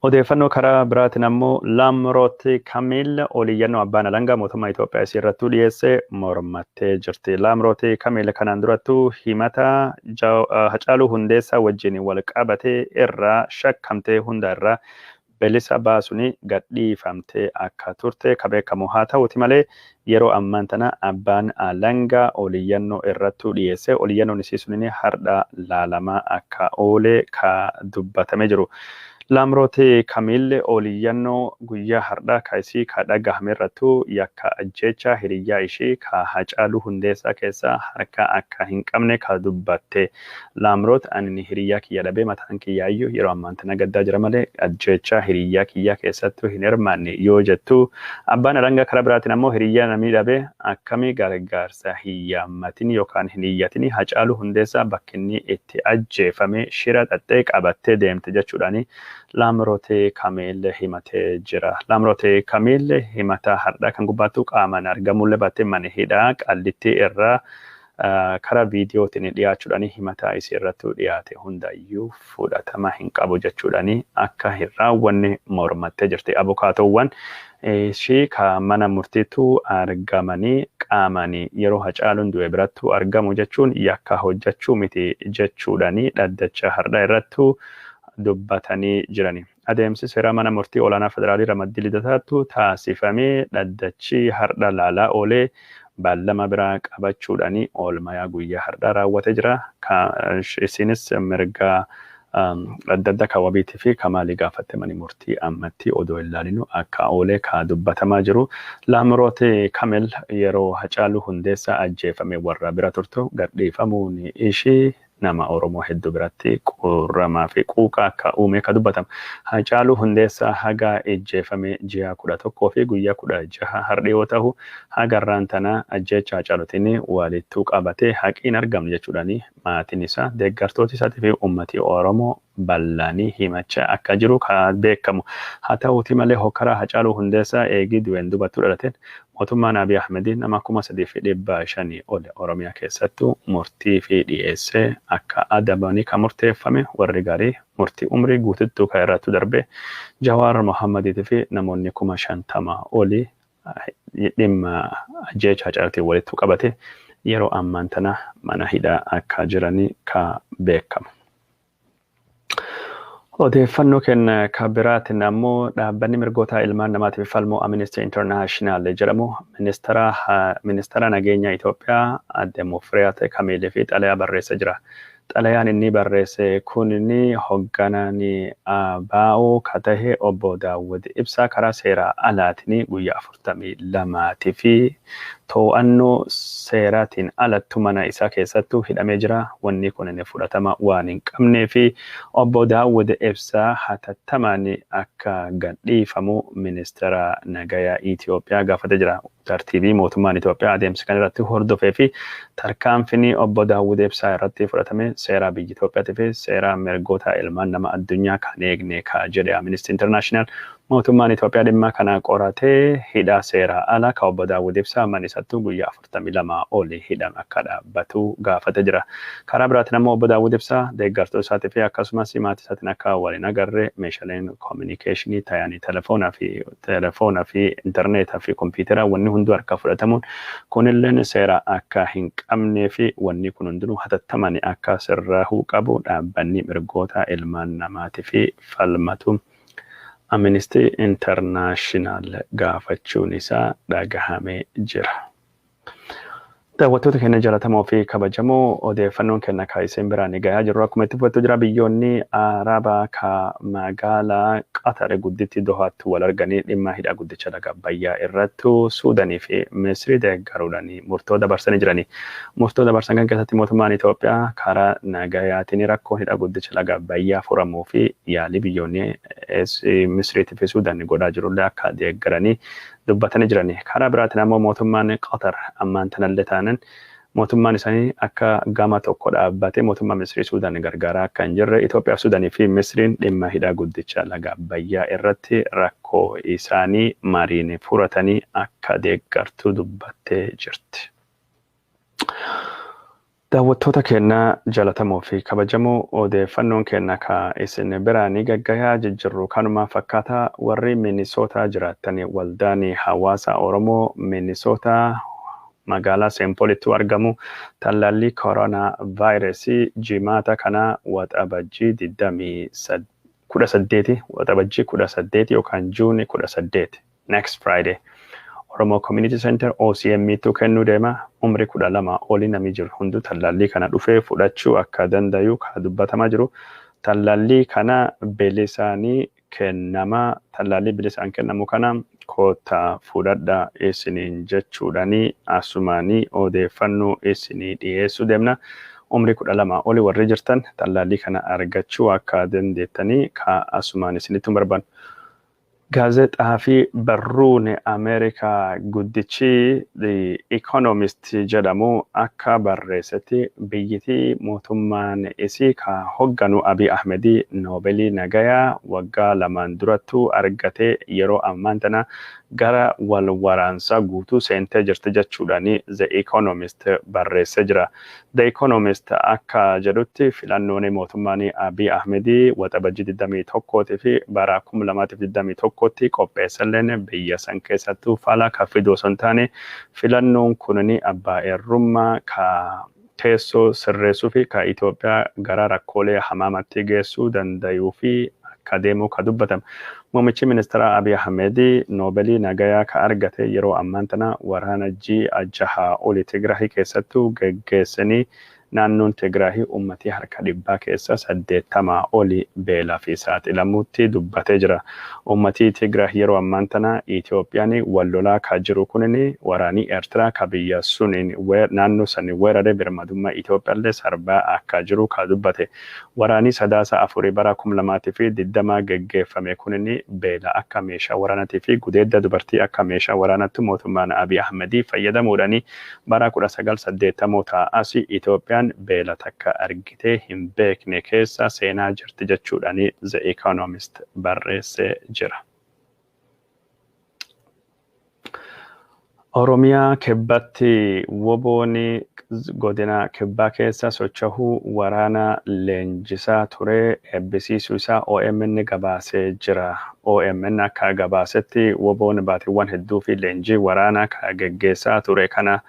Odeeffannoo karaa biraatiin ammoo Lamroot Kamiil oliyyannoo abbaan alangaa mootummaa Itoophiyaa isirrattuu dhiyeesse mormattee jirti. Lamroot Kamiil kanaan durattuu himata Hacaaluu Hundeessaa wajjin wal qabatee irraa shakkamtee hunda irraa bilisa baasuun gadhiifamtee akka turte ka beekamu haa ta'uti malee yeroo ammaan tana abbaan alangaa oliyyannoo irrattuu dhiyeesse. Oliyyannoon isii sunin hardha laalamaa akka oole ka dubbatamee jiru. Lamroot Kamiil oliyyannoo guyyaa hardhaa ka isii ka dhagahame irrattuu yakka ajjeechaa hiriyyaa ishee ka Hacaaluu Hundeessaa keessaa harka akka hin qabne ka dubbatte. Lamroot ani hiriyyaa kiyya dhabee mataan kiyyaayyuu yeroo ammaan tana gaddaa jira malee ajjeechaa hiriyyaa kiyyaa keessattuu hin hirmaanne yoo jettu. Abbaan alangaa karaa biraatiin ammoo hiriyyaa namni dhabee akkamii gargaarsa hin yaammatin yookaan hin iyyatin Hacaaluu Hundeessaa bakki inni itti ajjeefame shira xaxxee qabattee deemte jechuudhaani. Lamroot Kamiil himatee jira. Lamroot Kamiil himata hardhaa kan gubbaattu qaamaan argamullee baatee mana hidhaa Qallittii irraa karaa viidiyootiin dhiyaachuudhaan himata isii irratti dhiyaate hundayyuu fudhatama hin qabu jechuudhaan akka hin raawwanne mormattee jirti. Abukaatoowwan ishii ka mana murtiitu argamanii qaamanii yeroo Hacaaluun du'e birattu argamu jechuun yakka hojjechuu miti jechuudhaan dhaddacha hardhaa irrattu dubbatanii jirani. Adeemsi seera mana murtii olaanaa federaalii Ramaddii Lidataattu taasifamee dhaddachi hardha laalaa oolee baallama biraa qabachuudhaan oolmayaa guyyaa hardhaa raawwatee jira. Isinis mirga adda addaa kawabiitii fi kamaalii gaafatte mani murtii ammatti odoo ilaalinu akka oolee ka dubbatamaa jiru. Lamroot Kamiil yeroo Hacaaluu Hundeessaa ajjeefame warra bira turtu gadhiifamuun ishii nama Oromoo hedduu biratti qurramaa fi quuqaa akka uume ka dubbatamu. Hacaaluu Hundeessaa haga ejjeefame ji'a 11 fi guyyaa 16 har'a yoo ta'u hagarraan tana ajjecha Hacaaluutiin walittuu qabatee haqiin argamne jechuudhaani maatiin isaa deeggartooti isaatii fi uummatni Oromoo bal'anii himachaa akka jiru kan beekamu. Haa ta'uuti malee hokkara Hacaaluu Hundeessaa eegii du'een dubattuu dhalateen mootummaan Abiy Ahmed nama 3,500 ol Oromiyaa keessattuu murtii fi dhiyeessee akka adabanii kan murteeffame warri gaarii murtii umrii guututtuu kan irratti darbe Jawaar Mohammadiitii fi namoonni 50,000 oli dhimma ajjecha Hacaaluutiin walittuu qabate yeroo ammaan tana mana hidhaa akka jiranii kan beekamu. Odeeffannoo kenna kan biraatiin ammoo dhaabbanni mirgoota ilmaan namaatiif falmu Amnesty International jedhamu ministeera nageenya Itoophiyaa adde Mufriyaat Kamilee fi xalayaa barreessa jira. Xalayaan inni barreesse kun hoogganaan ABO katahe obbo Daawud Ibsaa karaa seeraa alaatiin guyyaa 42 fi to'annoo seeraatiin alattu mana isaa keessattuu hidhamee jira. Wanni kun inni fudhatama waan hin qabnee fi obbo Daawud Ibsaa hatattamaan akka gadhiifamu ministeera nagayaa Itoophiyaa gaafatee jira. Tartiibii mootummaan Itoophiyaa adeemsa kan irratti hordofee fi tarkaanfiin obbo Daawud Ibsaa irratti fudhatame seera biyya Itoophiyaatii fi seera mirgoota ilmaan nama addunyaa kan eegne ka jedhe Amnesty International. Mootummaan Itoophiyaa dhimma kana qoratee hidhaa seeraa ala ka obbo Daawud Ibsaa mana isaatti guyyaa 42 oli hidhame akka dhaabbatu gaafatee jira. Karaa biraatiin ammoo obbo Daawud Ibsaa deeggartoota isaatii fi akkasumas maatii isaatiin akka waliin agarre meeshaaleen koominikeeshinii ta'anii telefoonaa fi intarneetaa fi kompiitara wanni hunduu harka fudhatamuun kunilleen seera akka hin qabnee fi wanni kun hundinuu hatattamaan akka sirraahuu qabu dhaabbanni mirgoota ilmaan namaatii fi falmatu Amnesty International gaafachuun isaa dhagahamee jira. Daawwattoota keenya jaallatamoo fi kabajamoo odeeffannoon keenya kaayiseen biraan gahaa jirru akkuma itti fudhatu jira biyyoonni Arabaa ka magaalaa Qatar gudditti Dohaatti wal arganii dhimma hidha guddicha laga Abbayyaa irratti Suudanii fi Misrii deeggaruudhaan murtoo dabarsanii jiranii. Murtoo dabarsan kan keessatti mootummaan Itoophiyaa karaa nagayaatiin rakkoo hidha guddicha laga Abbayyaa furamuu fi yaalii biyyoonni Misriitii fi Suudanii godhaa jirullee akka deeggaranii dubbatanii jiranii. Karaa biraatiin ammoo mootummaan Qatar ammaan tanallee taanan mootummaan isaanii akka gama tokko dhaabbatee mootummaa Misrii Suudaan gargaaraa akka hin jirre Itoophiyaa Suudaanii fi Misriin dhimma hidha guddicha laga Abbayyaa irratti rakkoo isaanii mariin furatanii akka deeggartu dubbattee jirti. Daawwattoota keenya jaallatamoo fi kabajamoo odeeffannoon keenya ka isin biraan gaggayaa jijjiirru kanuma fakkaata warri Minnesota jiraatanii waldaan hawaasa Oromoo Minnesota magaalaa Seenpoolitti argamu tallaalli koronaa vaayirasii jimaata kana waxabajjii 18 yookaan juuni 18 next Friday Oromoo Community Center OCM'tu kennuu deema umri 12 oli nami jiru hundu tallaalli kana dhufee fudhachuu akka dandayu ka dubbatamaa jiru. Tallaalli kana bilisaanii kennama tallaalli bilisaan kennamu kana koota fudhadha isiniin jechuudhaani asumaanii odeeffannoo isinii dhiyeessuu deemna. Umri 12 oli warri jirtan tallaalli kana argachuu akka dandeettanii ka asumaan isinitti barbaanna. Gaazexaa fi barruun Ameerikaa guddichi The Economist jedhamu akka barreessatti biyyittii mootummaan isii ka hogganu Abiy Ahmed Noobelii nagayaa waggaa 2 durattu argate yeroo ammaan tana gara wal waraansa guutuu seentee jirti jechuudhaani The Economist barreessee jira. The Economist akka jedhutti filannoon mootummaan Abiy Ahmed waxabajjii 21 fi bara 2021tti qopheessalleen biyya san keessattuu fala kaffidoo son taane filannoon kunni abbaa eerrummaa ka teessoo sirreessuu fi ka Itoophiyaa gara rakkoolee hamaamatti geessuu danda'uu fi akka deemuu ka dubbatamu. Muummichi ministeera Abiy Ahmed Noobelii nagayaa ka argate yeroo ammaan tana waraana ji'a 6 oli Tigraay keessattuu geggeessanii naannoon Tigraahii uummatii harka dhibbaa keessa 80 oli beelaa fi saaxilamuutti dubbatee jira. Uummatii Tigraahii yeroo ammaan tana Itoophiyaan wal lolaa ka jiru kunin waraanii Eertiraa ka biyya suniin naannoo sanii weeraree birmadummaa Itoophiyaallee sarbaa akka jiru ka dubbate. Waraanii sadaasa afurii bara 2020 geggeeffame kunin beela akka meeshaa waraanatii fi gudeedda dubartii akka meeshaa waraanatti mootummaan Abiy Ahmed fayyadamuudhaan bara 1980 asii Itoophiyaan beela takka argitee hin beekne keessa seenaa jirti jechuudhaan The Economist barreessee jira. Oromiyaa kibbatti wobooni godina kibbaa keessa socho'uu waraana leenjisaa ture eebbisiisuu isaa OMN gabaasee jira. OMN akka gabaasetti woboon baatiiwwan hedduu fi leenjii waraanaa ka geggeessaa ture kana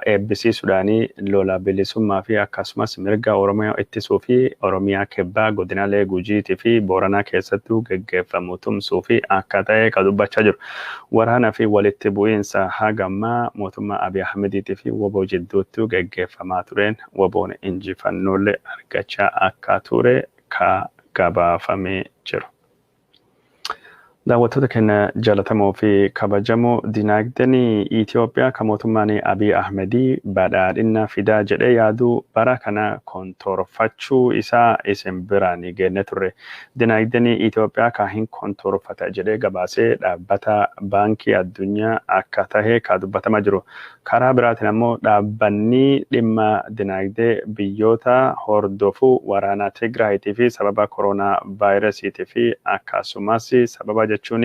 eebbisiisuudhaan lola bilisummaa fi akkasumas mirga Oromiyaa ittisuu fi Oromiyaa kibbaa godinaalee Gujiitii fi Booranaa keessattuu geggeeffamu tumsuu fi akka ta'e ka dubbachaa jiru. Waraana fi walitti bu'iinsa hagammaa mootummaa Abiy Ahmediitii fi woboo jidduutti geggeeffamaa tureen woboon injifannoolee argachaa akka ture ka gabaafamee jiru. Daawwattoota keenya jaalatamoo fi kabajamoo dinagdeen Itoophiyaa kan mootummaan Abiy Ahmed badhaadhina fidaa jedhee yaadu bara kana kontorfachuu isaa isin biraan geenne turre. Dinagdeen Itoophiyaa kan hin kontorfata jedhee gabaasee dhaabbata baankii addunyaa akka tahe ka dubbatamaa jiru. Karaa biraatiin ammoo dhaabbanni dhimma dinagdee biyyoota hordofuu waraana Tigraayitii fi sababa koronaa vaayirasiitii fi akkasumas sababa jechuun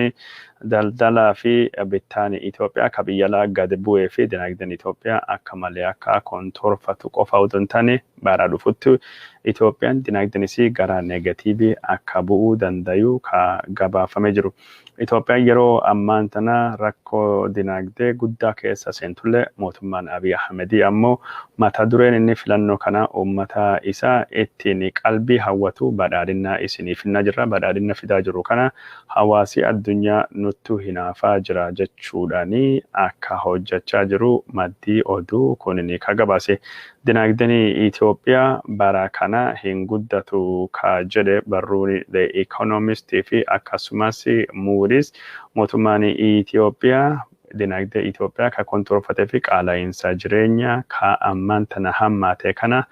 daldalaa fi bittaan Itoophiyaa ka biyya alaa gad bu'ee fi dinagdeen Itoophiyaa akka malee akka kontorfatu qofa otoo hin taane bara dhufutti Itoophiyaan dinagdeen isii gara negatiivii akka bu'uu dandayu ka gabaafamee jiru. Itoophiyaan yeroo ammaan tana rakkoo dinagdee guddaa keessa seentullee mootummaan Abiy Ahmed ammoo mata dureen inni filannoo kana uummata isaa ittiin qalbii hawwatu badhaadhina isiniif finna jirra. Badhaadhina fidaa jiru kana hawaasi addunyaa nuttu hinaafaa jira jechuudhaan akka hojjechaa jiru maddii oduu kunini ka gabaase. Dinagdeen Itoophiyaa bara kana hin guddatu ka jedhe barruun The Economist fi akkasumas Moody's mootummaan Itoophiyaa dinagdee Itoophiyaa ka kontorfatee fi qaala'insa jireenya ka ammaan tana hammaate kana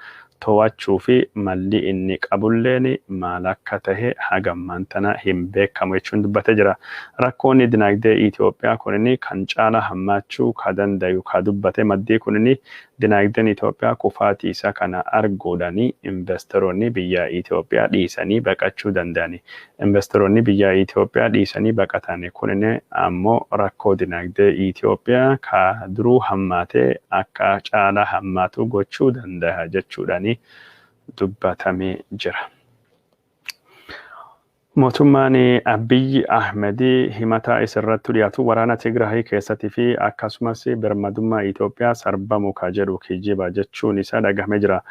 to'achuu fi malli inni qabulleen maal akka tahe hagammaan tana hin beekamu jechuun dubbatee jira. Rakkoonni dinagdee Itoophiyaa kunini kan caala hammaachuu ka dandayu ka dubbate maddii kunini dinagdeen Itoophiyaa kufaatii isaa kana arguudhaan investoroonni biyya Itoophiyaa dhiisanii baqachuu danda'ani. Investoroonni biyya Itoophiyaa dhiisanii baqatan kunini ammoo rakkoo dinagdee Itoophiyaa ka duruu hammaatee akka caala hammaatu gochuu danda'a jechuudhaan dubbatamee jira. Mootummaan Abiy Ahmed himata isirratti dhiyaatu waraana Tigraahii keessatti fi akkasumas birmadummaa Itoophiyaa sarbamu ka jedhu kijibaa jechuun isaa dhagahamee jira.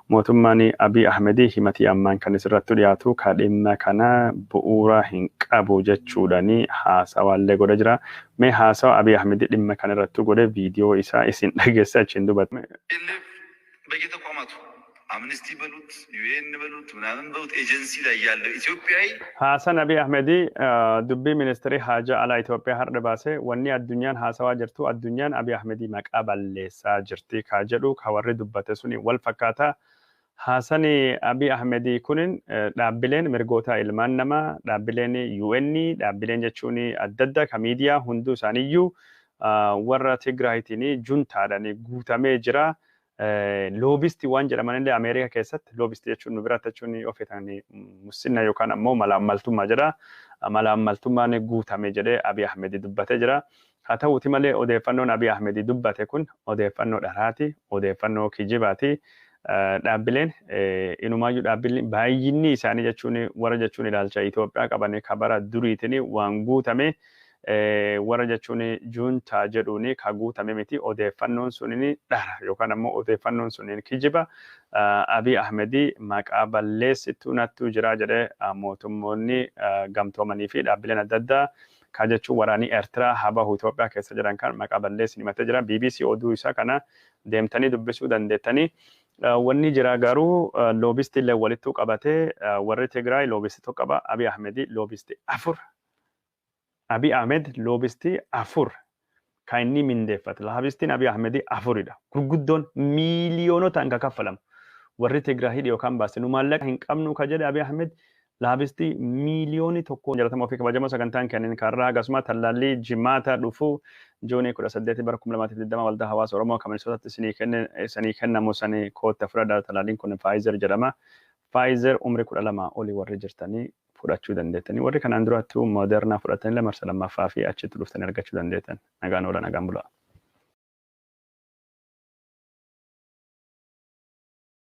Mootummaan Abiy Ahmed himati ammaan kan isirratti dhiyaatu ka dhimma kana bu'uura hin qabu jechuudhaan haasawaallee godhe jira. Mee haasawa Abiy Ahmed dhimma kana irratti godhe viidiyoo isaa isin dhageessa achiin dubbatu. አምነስቲ በሉት ዩኤን በሉት ምናምን በሉት ኤጀንሲ ላይ ያለው ኢትዮጵያዊ ሐሰን አቢይ አህመድ ዱቢ ሚኒስትሪ ሀጃ አላ ኢትዮጵያ ሀርደ ባሴ ወኒ አዱኛን ሐሳዋ ጅርቱ አዱኛን አቢይ አህመድ መቃበሌሳ ጅርቲ ካጀዱ ከወሪ ዱበተ ሱኒ ወልፈካታ ሐሰን አቢይ አህመድ ኩንን ዳብሌን ምርጎታ ኢልማን ነማ ዳብሌን ዩኤን ዳብሌን ጀቹኒ አደዳ ከሚዲያ ሁንዱ ሳንዩ ወራ ትግራይቲኒ ጁንታዳኒ ጉታሜ ጅራ loobisti waan jedhaman illee Ameerikaa keessatti loobisti jechuun nu biraatti jechuun ofeetanii musinna yookaan ammoo malaammaltummaa jedha. Malaammaltummaan guutame jedhee Abiy Ahmed dubbatee jira. Haa ta'uuti malee odeeffannoon Abiy Ahmed dubbate kun odeeffannoo dharaati, odeeffannoo kijibaati. Dhaabbileen inumaayyuu dhaabbileen baay'inni isaanii jechuun warra jechuun ilaalcha Itoophiyaa qaban kabara duriitiin waan guutame warra jechuun junta jedhuuni ka guutame miti odeeffannoon sunini dhara yookaan ammoo odeeffannoon sunini kijiba. Abiy Ahmed maqaa balleessituu nattuu jira jedhee mootummoonni gamtoomanii fi dhaabbileen adda addaa ka jechuun waraanii Eertiraa habahu Itoophiyaa keessa jiran kan maqaa balleessi himatee jira. BBC oduu isaa kana deemtanii dubbisuu dandeettanii wanni jira garuu loobisti illee walittuu qabatee warri Tigraay loobisti tokko qaba. Abiy Ahmed loobisti afur. Abiy Ahmed loobisti afur. Kan inni mindeeffate. Loobistiin Abiy Ahmed afuridha. Gurguddoon miiliyoonotaan kan kaffalamu. Warri Tigraay yookaan baasinu maallaqa hin qabnu ka jedhe Abiy Ahmed loobistii miiliyoonii tokko jalatama ofii kabajamoo sagantaan kennin karraa akkasuma tallaalli jimaata dhufu joonii 18 bara 2020 waldaa hawaasa Oromoo kamisootatti isinii kennamu sanii kootta fudhadhaa tallaalliin kun Pfizer jedhama. Pfizer umrii 12 olii warri jirtanii fudhachuu dandeettanii warri kanaan duratti Moderna fudhatanii marsa lammaffaa fi achitti dhuftanii argachuu dandeettan. Nagaan oola nagaan bulaa.